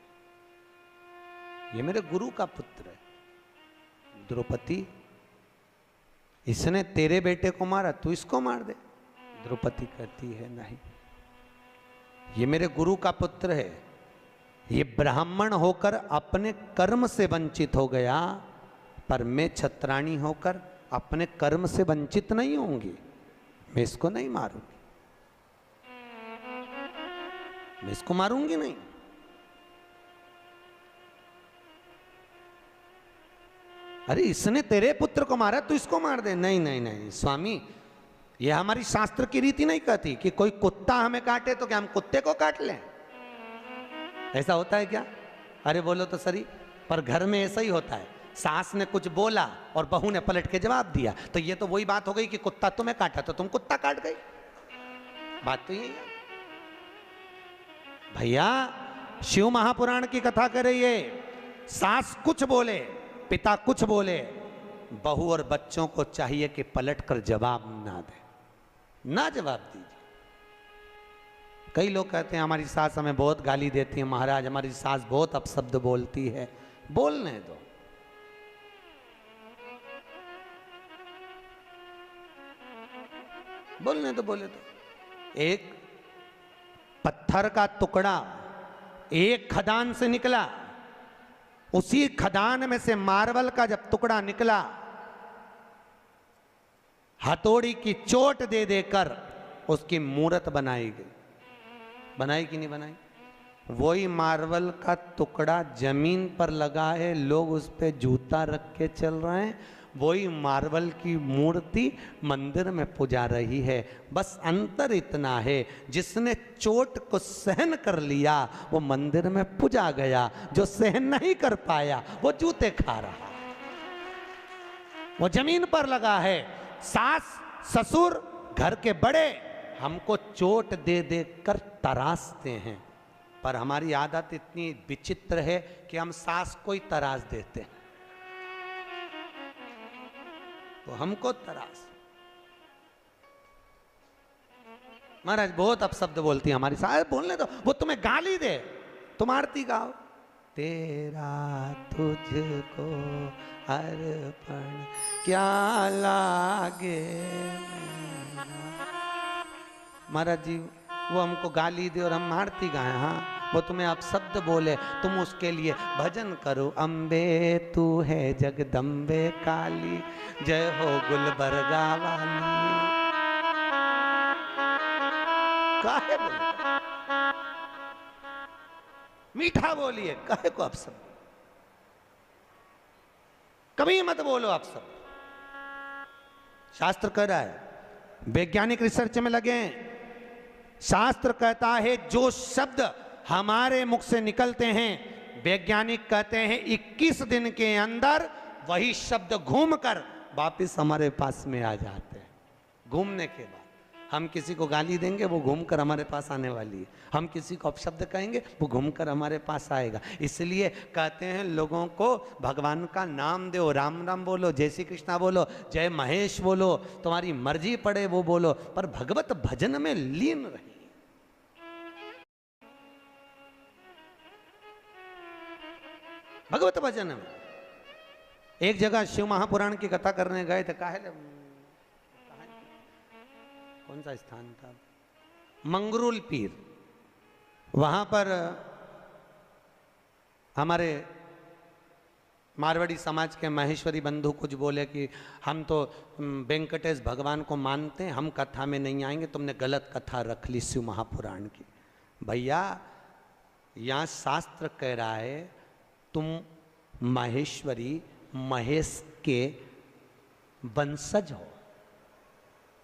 ये मेरे गुरु का पुत्र है। द्रौपदी, इसने तेरे बेटे को मारा, तू इसको मार दे। द्रौपदी कहती है नहीं, ये मेरे गुरु का पुत्र है। ये ब्राह्मण होकर अपने कर्म से वंचित हो गया, पर मैं क्षत्राणी होकर अपने कर्म से वंचित नहीं होंगी। मैं इसको नहीं मारूंगी, मैं इसको मारूंगी नहीं। अरे इसने तेरे पुत्र को मारा, तू इसको मार दे। नहीं नहीं नहीं स्वामी, ये हमारी शास्त्र की रीति नहीं कहती कि कोई कुत्ता हमें काटे तो क्या हम कुत्ते को काट लें? ऐसा होता है क्या? अरे बोलो तो सही। पर घर में ऐसा ही होता है, सास ने कुछ बोला और बहू ने पलट के जवाब दिया, तो ये तो वही बात हो गई कि कुत्ता तुम्हें काटा तो तुम कुत्ता काट गई। बात तो यही है भैया। शिव महापुराण की कथा कर रही है, सास कुछ बोले, पिता कुछ बोले, बहू और बच्चों को चाहिए कि पलट कर जवाब ना दे, ना जवाब दीजिए। कई लोग कहते हैं हमारी सास हमें बहुत गाली देती है, महाराज हमारी सास बहुत अपशब्द बोलती है। बोलने दो, बोलने दो, बोले तो। एक पत्थर का टुकड़ा एक खदान से निकला, उसी खदान में से मार्बल का जब टुकड़ा निकला, हथौड़ी की चोट दे देकर उसकी मूर्त बनाई गई। बनाई कि नहीं बनाई? वही मार्बल का टुकड़ा जमीन पर लगा है, लोग उस पे जूता रख के चल रहे हैं। वही मार्बल की मूर्ति मंदिर में पूजा रही है। बस अंतर इतना है, जिसने चोट को सहन कर लिया वो मंदिर में पूजा गया, जो सहन नहीं कर पाया वो जूते खा रहा, वो जमीन पर लगा है। सास ससुर घर के बड़े हमको चोट दे दे कर तराशते हैं, पर हमारी आदत इतनी विचित्र है कि हम सास को ही तराश देते हैं, तो हमको तराश। महाराज बहुत अपशब्द बोलती है हमारी सास। बोलने दो, वो तुम्हें गाली दे, तुम आरती गाओ, तेरा तुझको अर्पण क्या लागे। महाराज जी वो हमको गाली दे और हम आरती गाएं, हाँ वो तुम्हें आप शब्द बोले, तुम उसके लिए भजन करो। अम्बे तू है जगदम्बे काली, जय हो गुलबर्गा वाली। काहे बोले? मीठा बोलिए, काहे को आप सब कभी मत बोलो आप सब। शास्त्र कह रहा है, वैज्ञानिक रिसर्च में लगे हैं, शास्त्र कहता है जो शब्द हमारे मुख से निकलते हैं वैज्ञानिक कहते हैं 21 दिन के अंदर वही शब्द घूमकर वापस हमारे पास में आ जाते हैं। घूमने के बाद हम किसी को गाली देंगे, वो घूमकर हमारे पास आने वाली है। हम किसी को अपशब्द कहेंगे, वो घूमकर हमारे पास आएगा। इसलिए कहते हैं लोगों को भगवान का नाम दो, राम राम बोलो, जय श्री कृष्णा बोलो, जय महेश बोलो, तुम्हारी मर्जी पड़े वो बोलो, पर भगवत भजन में लीन रहिए। भगवत भजन में एक जगह शिव महापुराण की कथा करने गए थे। कौन सा स्थान था? मंगरूल पीर। वहां पर हमारे मारवाड़ी समाज के महेश्वरी बंधु कुछ बोले कि हम तो वेंकटेश भगवान को मानते हैं, हम कथा में नहीं आएंगे, तुमने गलत कथा रख ली शिव महापुराण की। भैया यहाँ शास्त्र कह रहा है तुम महेश्वरी महेश के वंशज हो।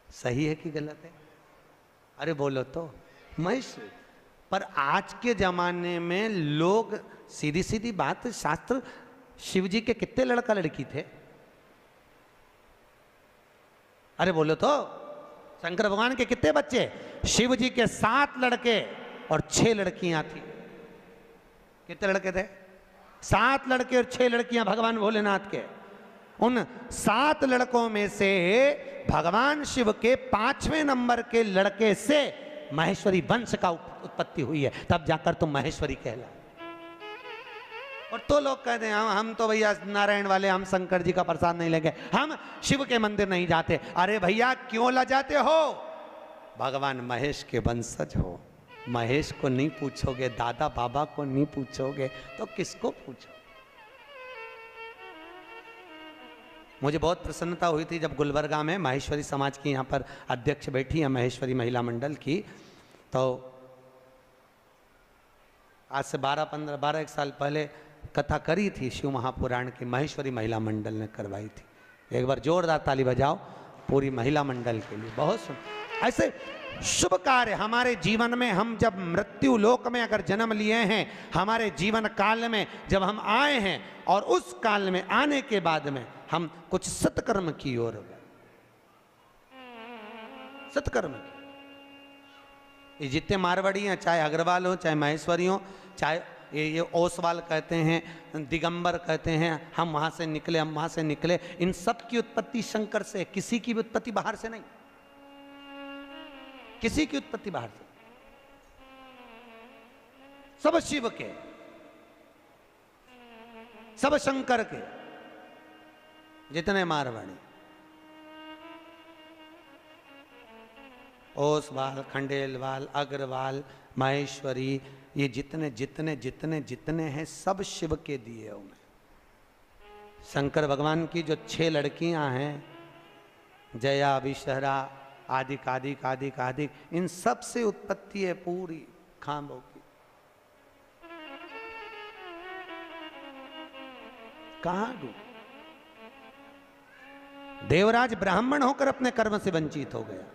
सही है कि गलत है? अरे बोलो तो। महेश्वरी। पर आज के जमाने में लोग, सीधी सीधी बात, शास्त्र, शिव जी के कितने लड़का लड़की थे? अरे बोलो तो। शंकर भगवान के कितने बच्चे? शिव जी के 7 लड़के और 6 लड़कियां थी। कितने लड़के थे? 7 लड़के और 6 लड़कियां भगवान भोलेनाथ के। उन 7 लड़कों में से भगवान शिव के 5वें नंबर के लड़के से महेश्वरी वंश का उत्पत्ति हुई है, तब जाकर तुम महेश्वरी कहला। और तो लोग कहते हैं हम तो भैया नारायण वाले, हम शंकर जी का प्रसाद नहीं लेंगे, हम शिव के मंदिर नहीं जाते। अरे भैया क्यों लजाते हो? भगवान महेश के वंशज हो। महेश को नहीं पूछोगे, दादा बाबा को नहीं पूछोगे, तो किसको पूछो? मुझे बहुत प्रसन्नता हुई थी जब गुलबर्गा में महेश्वरी समाज की यहाँ पर अध्यक्ष बैठी है, महेश्वरी महिला मंडल की। तो आज से 12-1 साल पहले कथा करी थी शिव महापुराण की, महेश्वरी महिला मंडल ने करवाई थी। एक बार जोरदार ताली बजाओ पूरी महिला मंडल के लिए। बहुत सुंदर। ऐसे शुभ कार्य हमारे जीवन में, हम जब मृत्यु लोक में अगर जन्म लिए हैं, हमारे जीवन काल में जब हम आए हैं, और उस काल में आने के बाद में हम कुछ सत्कर्म की ओर गए। सत्कर्म की। ये जितने मारवाड़ी हैं, चाहे अग्रवाल हो, चाहे महेश्वरी हो, चाहे ये ओसवाल कहते हैं, दिगंबर कहते हैं, हम वहां से निकले, हम वहां से निकले, इन सब की उत्पत्ति शंकर से। किसी की भी उत्पत्ति बाहर से नहीं, किसी की उत्पत्ति बाहर से। सब शिव के, सब शंकर के, जितने मारवाड़ी, ओसवाल, खंडेलवाल, अग्रवाल, महेश्वरी, ये जितने जितने जितने जितने हैं सब शिव के दिए हुए। शंकर भगवान की जो 6 लड़कियां हैं, जया, विषहरा, आदिक आदिक आदिक आदिक, इन सब से उत्पत्ति है पूरी खांबों की। कहां डूब? देवराज ब्राह्मण होकर अपने कर्म से वंचित हो गया,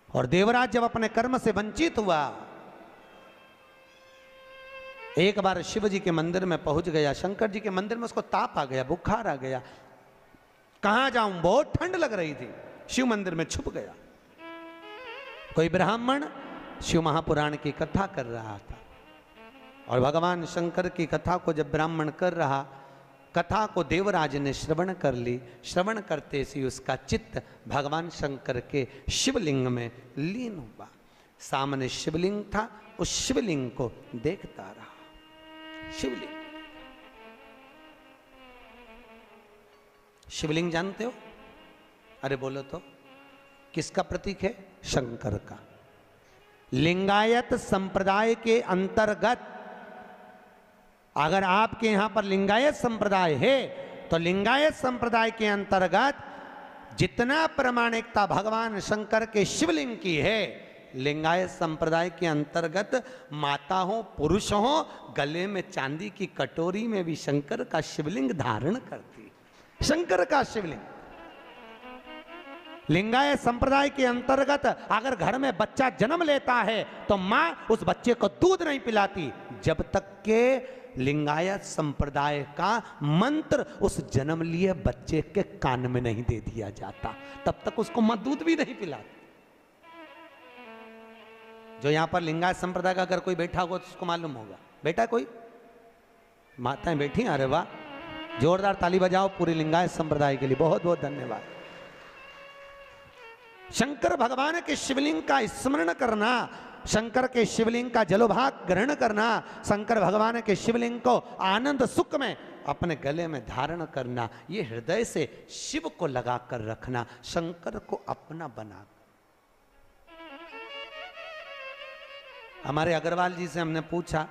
और देवराज जब अपने कर्म से वंचित हुआ, एक बार शिव जी के मंदिर में पहुंच गया। शंकर जी के मंदिर में उसको ताप आ गया, बुखार आ गया। कहां जाऊं, बहुत ठंड लग रही थी। शिव मंदिर में छुप गया। कोई ब्राह्मण शिव महापुराण की कथा कर रहा था, और भगवान शंकर की कथा को जब ब्राह्मण कर रहा, कथा को देवराज ने श्रवण कर ली। श्रवण करते ही उसका चित्त भगवान शंकर के शिवलिंग में लीन हुआ। सामने शिवलिंग था, उस शिवलिंग को देखता रहा। शिवलिंग, शिवलिंग जानते हो? अरे बोलो तो। किसका प्रतीक है? शंकर का। लिंगायत संप्रदाय के अंतर्गत, अगर आपके यहां पर लिंगायत संप्रदाय है, तो लिंगायत संप्रदाय के अंतर्गत जितना प्रामाणिकता भगवान शंकर के शिवलिंग की है, लिंगायत संप्रदाय के अंतर्गत माता हो, पुरुष हो, गले में चांदी की कटोरी में भी शंकर का शिवलिंग धारण करती। शंकर का शिवलिंग। लिंगायत संप्रदाय के अंतर्गत अगर घर में बच्चा जन्म लेता है, तो मां उस बच्चे को दूध नहीं पिलाती जब तक के लिंगायत संप्रदाय का मंत्र उस जन्म लिए बच्चे के कान में नहीं दे दिया जाता, तब तक उसको मत दूध भी नहीं पिलाते। जो यहां पर लिंगायत संप्रदाय का अगर कोई बैठा होगा तो उसको मालूम होगा। बैठा कोई माताएं बैठी, अरे वाह, जोरदार ताली बजाओ पूरी लिंगायत संप्रदाय के लिए, बहुत बहुत धन्यवाद। शंकर भगवान के शिवलिंग का स्मरण करना, शंकर के शिवलिंग का जलोभाग ग्रहण करना, शंकर भगवान के शिवलिंग को आनंद सुख में अपने गले में धारण करना, ये हृदय से शिव को लगा कर रखना, शंकर को अपना बना। हमारे अग्रवाल जी से हमने पूछा,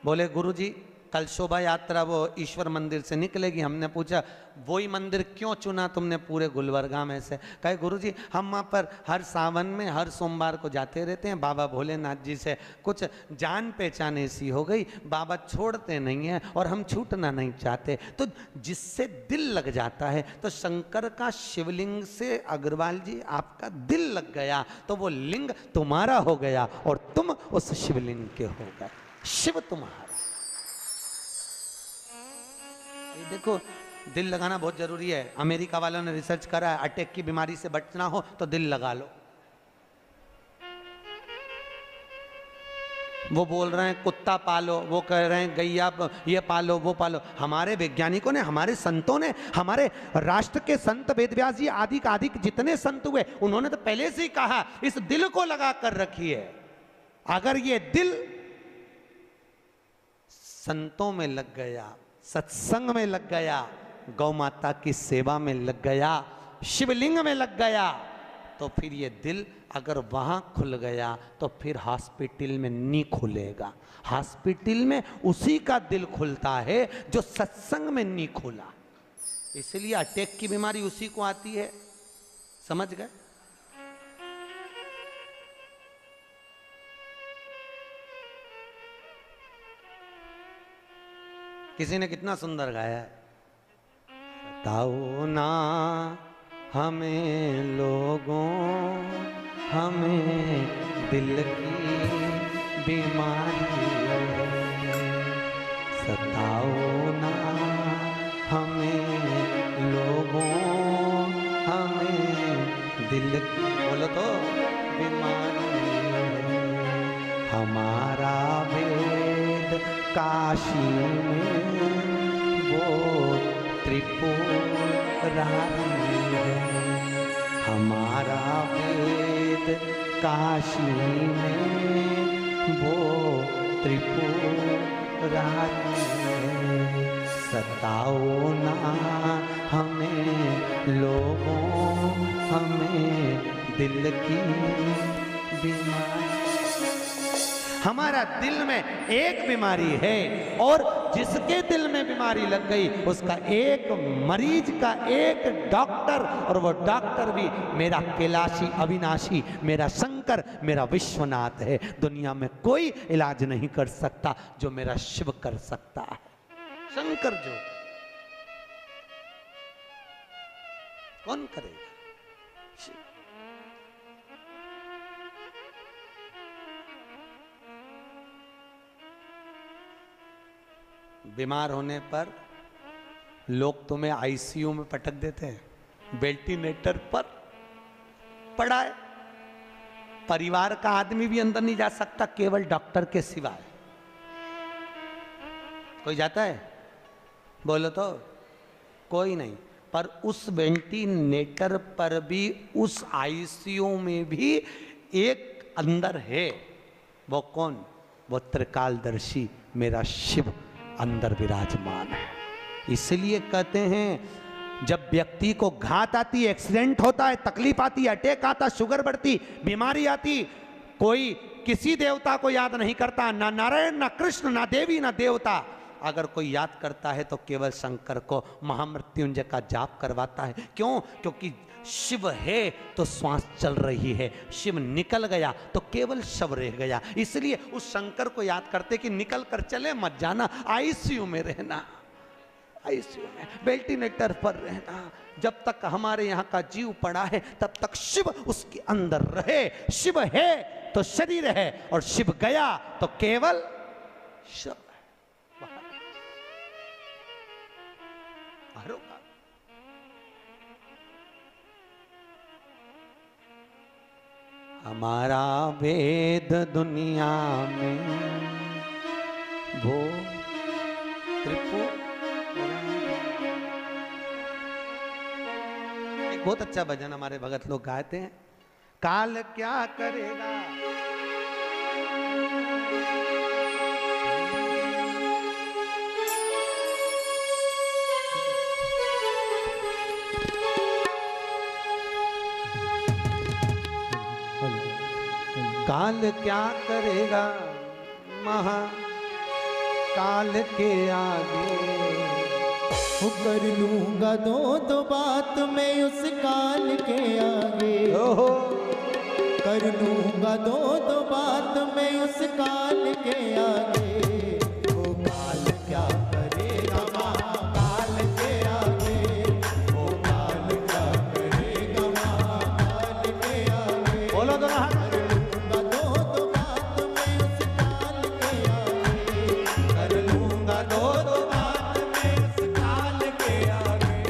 बोले गुरुजी कल शोभा यात्रा वो ईश्वर मंदिर से निकलेगी। हमने पूछा वही मंदिर क्यों चुना तुमने पूरे गुलबर्गा में से? कहे गुरुजी हम वहाँ पर हर सावन में हर सोमवार को जाते रहते हैं, बाबा भोलेनाथ जी से कुछ जान पहचान ऐसी हो गई, बाबा छोड़ते नहीं हैं और हम छूटना नहीं चाहते, तो जिससे दिल लग जाता है। तो शंकर का शिवलिंग से अग्रवाल जी आपका दिल लग गया, तो वो लिंग तुम्हारा हो गया और तुम उस शिवलिंग के हो गए, शिव तुम्हारा। देखो दिल लगाना बहुत जरूरी है। अमेरिका वालों ने रिसर्च करा है, अटैक की बीमारी से बचना हो तो दिल लगा लो। वो बोल रहे हैं कुत्ता पालो, वो कह रहे हैं गैया ये पालो वो पालो। हमारे वैज्ञानिकों ने, हमारे संतों ने, हमारे राष्ट्र के संत वेदव्यास जी आदि का आदि जितने संत हुए, उन्होंने तो पहले से ही कहा इस दिल को लगा कर रखिए। अगर ये दिल संतों में लग गया, सत्संग में लग गया, गौ माता की सेवा में लग गया, शिवलिंग में लग गया, तो फिर ये दिल अगर वहां खुल गया तो फिर हॉस्पिटल में नहीं खुलेगा। हॉस्पिटल में उसी का दिल खुलता है जो सत्संग में नहीं खुला। इसलिए अटैक की बीमारी उसी को आती है, समझ गए? किसी ने कितना सुंदर गाया है, बताओ ना हमें लोगों, हमें दिल की बीमारी सताओ ना हमें लोगों, हमें दिल की, बोलो तो, बीमारी। हमारा वेद काशी में वो त्रिपुरारी है, हमारा वेद काशी में वो त्रिपुरारी है। सताओ ना हमें लोगों, हमें दिल की बीमारी। हमारा दिल में एक बीमारी है और जिसके दिल में बीमारी लग गई उसका एक मरीज का एक डॉक्टर, और वो डॉक्टर भी मेरा कैलाशी अविनाशी, मेरा शंकर, मेरा विश्वनाथ है। दुनिया में कोई इलाज नहीं कर सकता जो मेरा शिव कर सकता है। शंकर जो, कौन करेगा? बीमार होने पर लोग तुम्हें आईसीयू में पटक देते हैं, वेंटिलेटर पर पड़ा है, परिवार का आदमी भी अंदर नहीं जा सकता केवल डॉक्टर के सिवाय। कोई जाता है? बोलो तो, कोई नहीं। पर उस वेंटिलेटर पर भी, उस आईसीयू में भी एक अंदर है। वो कौन? वो त्रिकालदर्शी मेरा शिव अंदर विराजमान है। इसलिए कहते हैं जब व्यक्ति को घात आती, एक्सीडेंट होता है, तकलीफ आती, अटैक आता, शुगर बढ़ती, बीमारी आती, कोई किसी देवता को याद नहीं करता, ना नारायण, ना कृष्ण, ना देवी, ना देवता। अगर कोई याद करता है तो केवल शंकर को, महामृत्युंजय का जाप करवाता है। क्यों? क्योंकि शिव है तो श्वास चल रही है, शिव निकल गया तो केवल शव रह गया। इसलिए उस शंकर को याद करते कि निकल कर चले मत जाना, आईसीयू में रहना, आईसीयू में वेंटिलेटर पर रहना। जब तक हमारे यहाँ का जीव पड़ा है तब तक शिव उसके अंदर रहे। शिव है तो शरीर है और शिव गया तो केवल शव है। परोपकार। हमारा वेद दुनिया में वो त्रिपुर। एक बहुत अच्छा भजन हमारे भगत लोग गाते हैं, काल क्या करेगा। काल क्या करेगा महाकाल के आगे। कर लूंगा दो बात मैं उस काल के आगे। कर लूंगा दो बात मैं उस काल के आगे। वो काल क्या करेगा महाकाल के आगे। वो काल क्या करेगा महाकाल के आगे। बोलो तो ना। कर लूंगा दो बात मैं उस काल के आगे।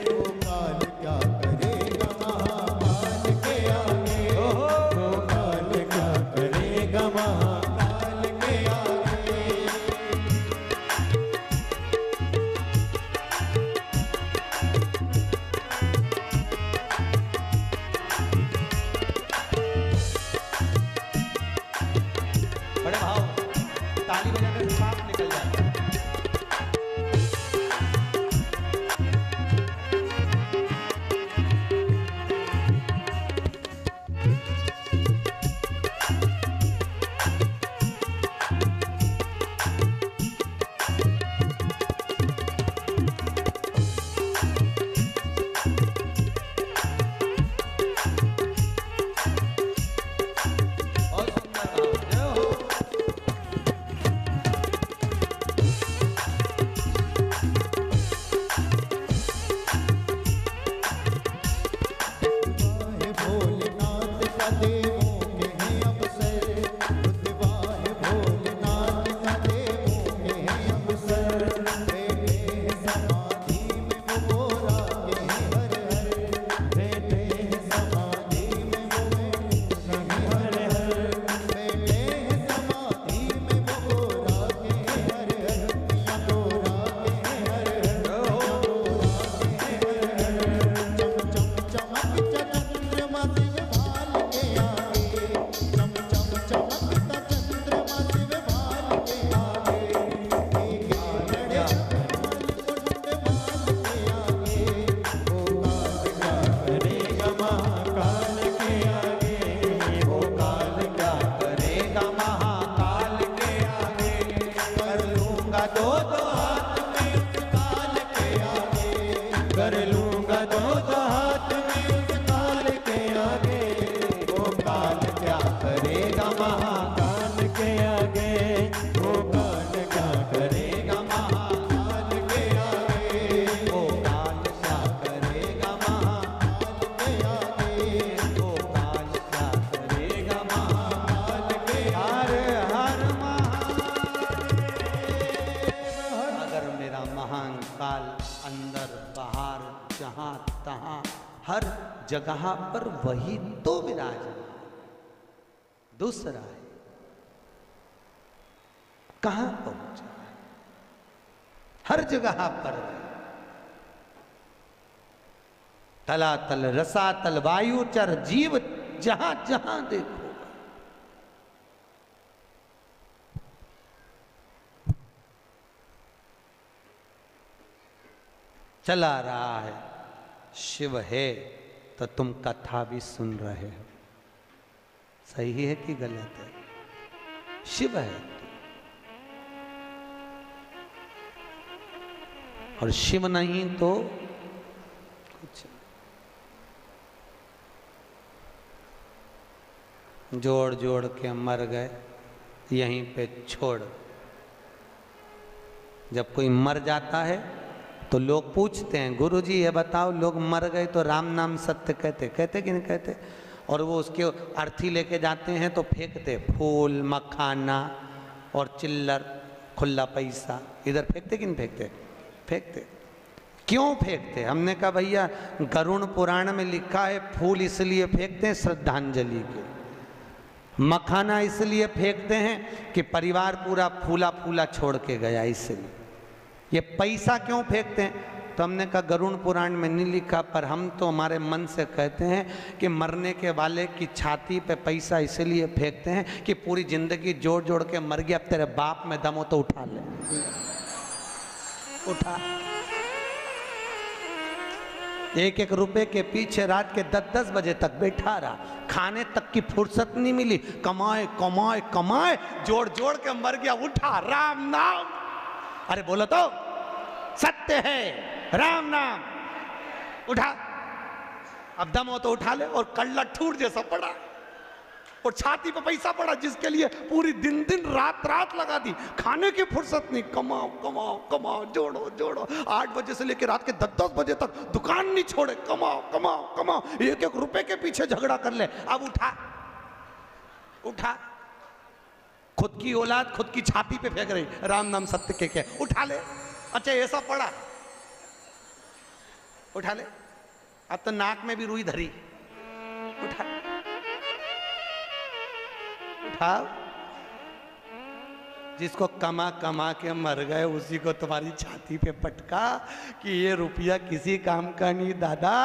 वो काल क्या करेगा महाकाल के आगे। वो काल क्या करेगा महाकाल के आगे। बड़े भाव ताली बजाकर सांप निकल जाता है। बहुत सुंदर भाव, जय हो। वाहे भोलेनाथ का देवों के हैं अवसर। वाहे भोलेनाथ का देवों के हैं अवसर। बैठे हैं समाधि में वो गोरा के हैं हर हर। बैठे हैं समाधि में वो हैं हर हर। बैठे हैं समाधि में वो गोरा के हैं हर हर। या गोरा के हैं हर हर। चमचमकता चंद्रमा शिव भाल के आगे। चमचमकता चंद्रमा शिव भाल के आगे। लड़े मुंड भाल के आगे। वो काल क्या करेगा महाकाल के आगे। वो काल क्या करेगा महाकाल के आगे। कर लूंगा दो हाथ में उस काल के आगे। कर लूंगा दो हाथ में उस काल के आगे। वो काल क्या करेगा महाकाल के आगे। वो काल क्या करेगा महाकाल के आगे। वो काल क्या करेगा महाकाल के आगे। वो काल क्या करेगा महाकाल के हर हर महादेव। अगर मेरा महान काल अंदर बाहर जहां तहां हर जगह पर वही तो विराज। दूसरा है कहां पहुंचा है? हर जगह पर तलातल रसातल वायुचर जीव जहां जहां देखो चला रहा है। शिव है तो तुम कथा भी सुन रहे हो। सही है कि गलत है? शिव है और शिव नहीं तो कुछ नहीं। जोड़ जोड़ के मर गए यहीं पे छोड़। जब कोई मर जाता है तो लोग पूछते हैं गुरुजी ये बताओ लोग मर गए तो राम नाम सत्य कहते कि नहीं कहते? और वो उसके अर्थी लेके जाते हैं तो फेंकते फूल मखाना और चिल्लर खुला पैसा इधर फेंकते कि नहीं फेंकते? फेंकते। क्यों फेंकते? हमने कहा भैया गरुड़ पुराण में लिखा है फूल इसलिए फेंकते हैं श्रद्धांजलि के, मखाना इसलिए फेंकते हैं कि परिवार पूरा फूला फूला छोड़ के गया इसलिए। ये पैसा क्यों फेंकते हैं? तो हमने कहा गरुड़ पुराण में नहीं लिखा, पर हम तो हमारे मन से कहते हैं कि मरने के वाले की छाती पे पैसा इसलिए फेंकते हैं कि पूरी जिंदगी जोड़ जोड़ के मर गया, अब तेरे बाप में दम हो तो उठा ले, उठा। एक एक रुपए के पीछे रात के 10-10 बजे तक बैठा रहा, खाने तक की फुर्सत नहीं मिली, कमाए कमाए कमाए, जोड़ जोड़ के मर गया, उठा राम नाम। अरे बोलो तो सत्य है राम नाम, उठा। अब दम हो तो उठा ले। और कल्ला ठूर जैसा पड़ा और छाती पे पैसा पड़ा जिसके लिए पूरी दिन दिन रात रात लगा दी, खाने की फुर्सत नहीं, कमाओ कमाओ कमाओ, जोड़ो जोड़ो, 8 बजे से लेकर रात के 10-10 बजे तक दुकान नहीं छोड़े, कमाओ कमाओ कमाओ, एक एक रुपए के पीछे झगड़ा कर ले। अब उठा, उठा। खुद की औलाद खुद की छाती पे फेंक रही, राम नाम सत्य के, उठा ले। अच्छा ऐसा पड़ा, उठा ले। अब तो नाक में भी रुई धरी, उठा, उठाओ। जिसको कमा कमा के मर गए उसी को तुम्हारी छाती पे पटका कि ये रुपया किसी काम का नहीं दादा,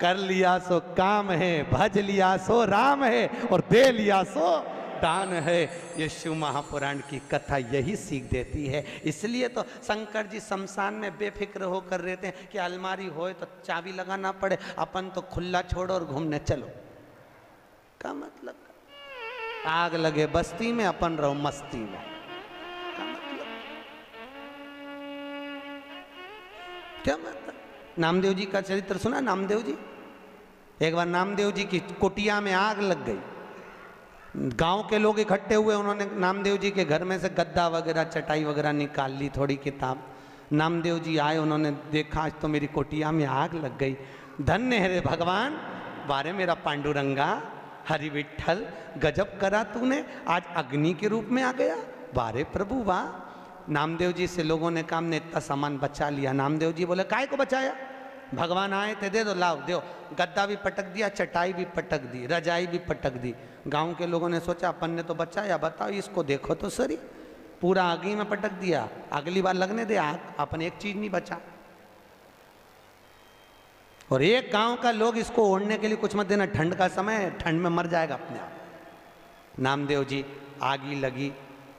कर लिया सो काम है, भज लिया सो राम है, और दे लिया सो दान है। ये शिव महापुराण की कथा यही सीख देती है। इसलिए तो शंकर जी शमशान में बेफिक्र होकर रहते हैं कि अलमारी होए तो चाबी लगाना पड़े, अपन तो खुला छोड़ो और घूमने चलो। का मतलब आग लगे बस्ती में, अपन रहो मस्ती में, का मतलब? क्या मतलब? नामदेव जी का चरित्र सुना? नामदेव जी, एक बार नामदेव जी की कुटिया में आग लग गई, गांव के लोग इकट्ठे हुए, उन्होंने नामदेव जी के घर में से गद्दा वगैरह चटाई वगैरह निकाल ली, थोड़ी किताब। नामदेव जी आए, उन्होंने देखा आज तो मेरी कुटिया में आग लग गई, धन्य है रे भगवान, बारे मेरा पांडुरंगा, हरि विठल, गजब करा तूने, आज अग्नि के रूप में आ गया, बारे प्रभु वाह। नामदेव जी से लोगों ने कहा हमने इतना सामान बचा लिया। नामदेव जी बोले काय को बचाया? भगवान आए थे, दे दो, लाओ दो। गद्दा भी पटक दिया, चटाई भी पटक दी, रजाई भी पटक दी। गांव के लोगों ने सोचा अपन ने तो बचाया, बताओ इसको देखो तो सही, पूरा आग में पटक दिया, अगली बार लगने दे आग, अपन एक चीज नहीं बचा। और एक गांव का लोग इसको ओढ़ने के लिए कुछ मत देना, ठंड का समय है, ठंड में मर जाएगा अपने आप। नामदेव जी आगी लगी,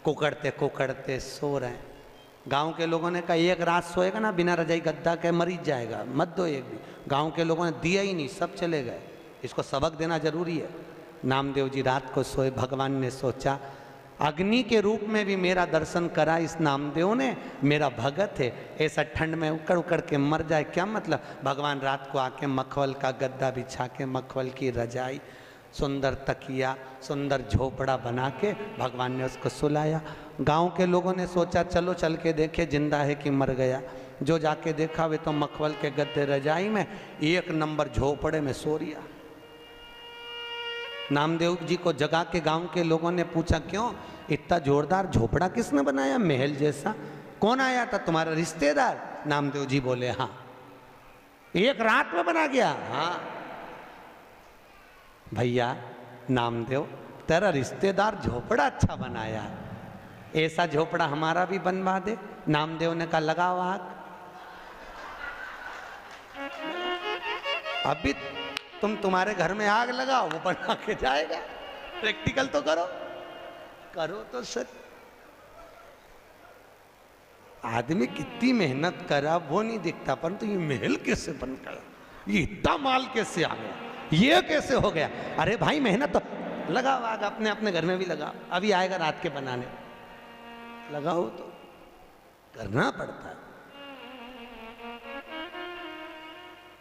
कुकड़ते कुकड़ते सो रहे हैं। गांव के लोगों ने कहा एक रात सोएगा ना बिना रजाई गद्दा के मरीज जाएगा, मत दो एक भी। गांव के लोगों ने दिया ही नहीं, सब चले गए, इसको सबक देना जरूरी है। नामदेव जी रात को सोए, भगवान ने सोचा अग्नि के रूप में भी मेरा दर्शन करा इस नामदेव ने, मेरा भगत है, ऐसा ठंड में उकड़ उकड़ के मर जाए क्या मतलब। भगवान रात को आके मखमल का गद्दा बिछा के, मखमल की रजाई, सुंदर तकिया, सुंदर झोपड़ा बना के भगवान ने उसको सुलाया। गांव के लोगों ने सोचा चलो चल के देखे जिंदा है कि मर गया। जो जाके देखा वे तो मखमल के गद्दे रजाई में, एक नंबर झोपड़े में सो रिया। नामदेव जी को जगा के गांव के लोगों ने पूछा क्यों इतना जोरदार झोपड़ा किसने बनाया, महल जैसा? कौन आया था, तुम्हारा रिश्तेदार? नामदेव जी बोले हाँ। एक रात में बना गया? हाँ भैया नामदेव, तेरा रिश्तेदार झोपड़ा अच्छा बनाया, ऐसा झोपड़ा हमारा भी बनवा दे। नामदेव ने कहा लगाओ आग। अभी तुम्हारे घर में आग लगाओ, वो बना के जाएगा। प्रैक्टिकल तो करो, करो तो सर। आदमी कितनी मेहनत करा वो नहीं दिखता, परंतु ये महल कैसे बन गया, ये इतना माल कैसे आ गया, ये कैसे हो गया। अरे भाई मेहनत तो लगाओ आग, अपने अपने घर में भी लगाओ, अभी आएगा रात के बनाने, लगाओ तो करना पड़ता है।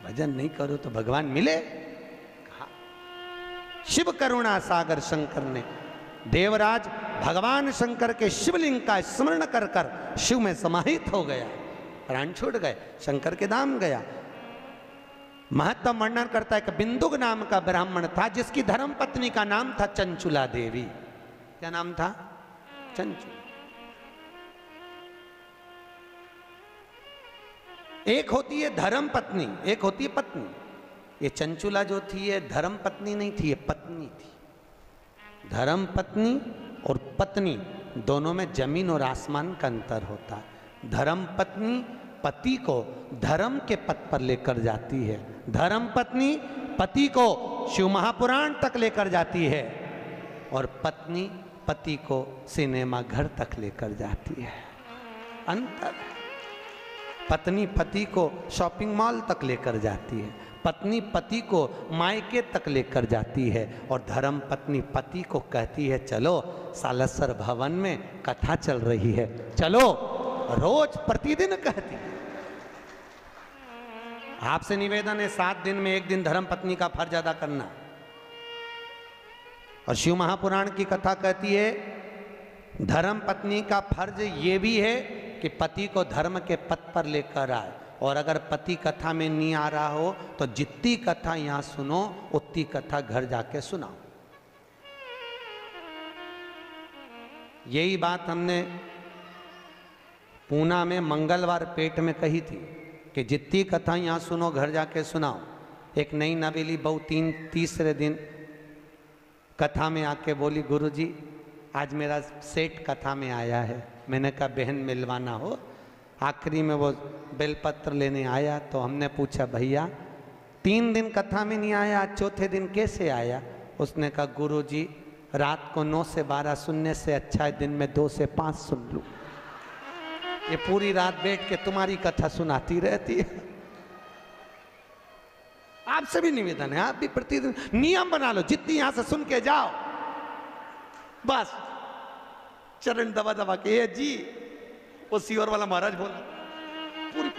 भजन नहीं करो तो भगवान मिले कहा? शिव करुणा सागर शंकर ने, देवराज भगवान शंकर के शिवलिंग का स्मरण कर कर शिव में समाहित हो गया, प्राण छूट गए, शंकर के धाम गया। महत्व वर्णन करता है कि बिंदुक नाम का ब्राह्मण था जिसकी धर्म पत्नी का नाम था चंचुला देवी। क्या नाम था? चंचुला। एक होती है धर्म पत्नी, एक होती है पत्नी। ये चंचुला जो थी ये धर्म पत्नी नहीं थी, ये पत्नी थी। धर्म पत्नी और पत्नी दोनों में जमीन और आसमान का अंतर होता है। धर्म पत्नी पति को धर्म के पथ पर लेकर जाती है, धर्म पत्नी पति को शिव महापुराण तक लेकर जाती है, और पत्नी पति को सिनेमा घर तक लेकर जाती है। अंतर। पत्नी पति को शॉपिंग मॉल तक लेकर जाती है, पत्नी पति को मायके तक लेकर जाती है, और धर्म पत्नी पति को कहती है चलो सालसर भवन में कथा चल रही है, चलो। रोज प्रतिदिन कहती है। आपसे निवेदन है 7 दिन में 1 दिन धर्म पत्नी का फर्ज अदा करना। और शिव महापुराण की कथा कहती है धर्म पत्नी का फर्ज ये भी है कि पति को धर्म के पथ पर लेकर आए, और अगर पति कथा में नहीं आ रहा हो तो जितनी कथा यहां सुनो उतनी कथा घर जाके सुनाओ। यही बात हमने पूना में मंगलवार पेट में कही थी कि जितनी कथा यहां सुनो घर जाके सुनाओ। एक नई नवेली बहू तीसरे दिन कथा में आके बोली गुरुजी आज मेरा सेठ कथा में आया है। मैंने कहा बहन मिलवाना हो। आखिरी में वो बेलपत्र लेने आया तो हमने पूछा भैया 3 दिन कथा में नहीं आया, आज चौथे दिन कैसे आया? उसने कहा गुरुजी रात को 9 से 12 सुनने से अच्छा है दिन में 2 से 5 सुन लूं। ये पूरी रात बैठ के तुम्हारी कथा सुनाती रहती है। आपसे भी निवेदन है, आप भी प्रतिदिन नियम बना लो, जितनी यहां से सुन के जाओ बस चरण दबा दबा के जी वो सीवर वाला महाराज बोला पूरी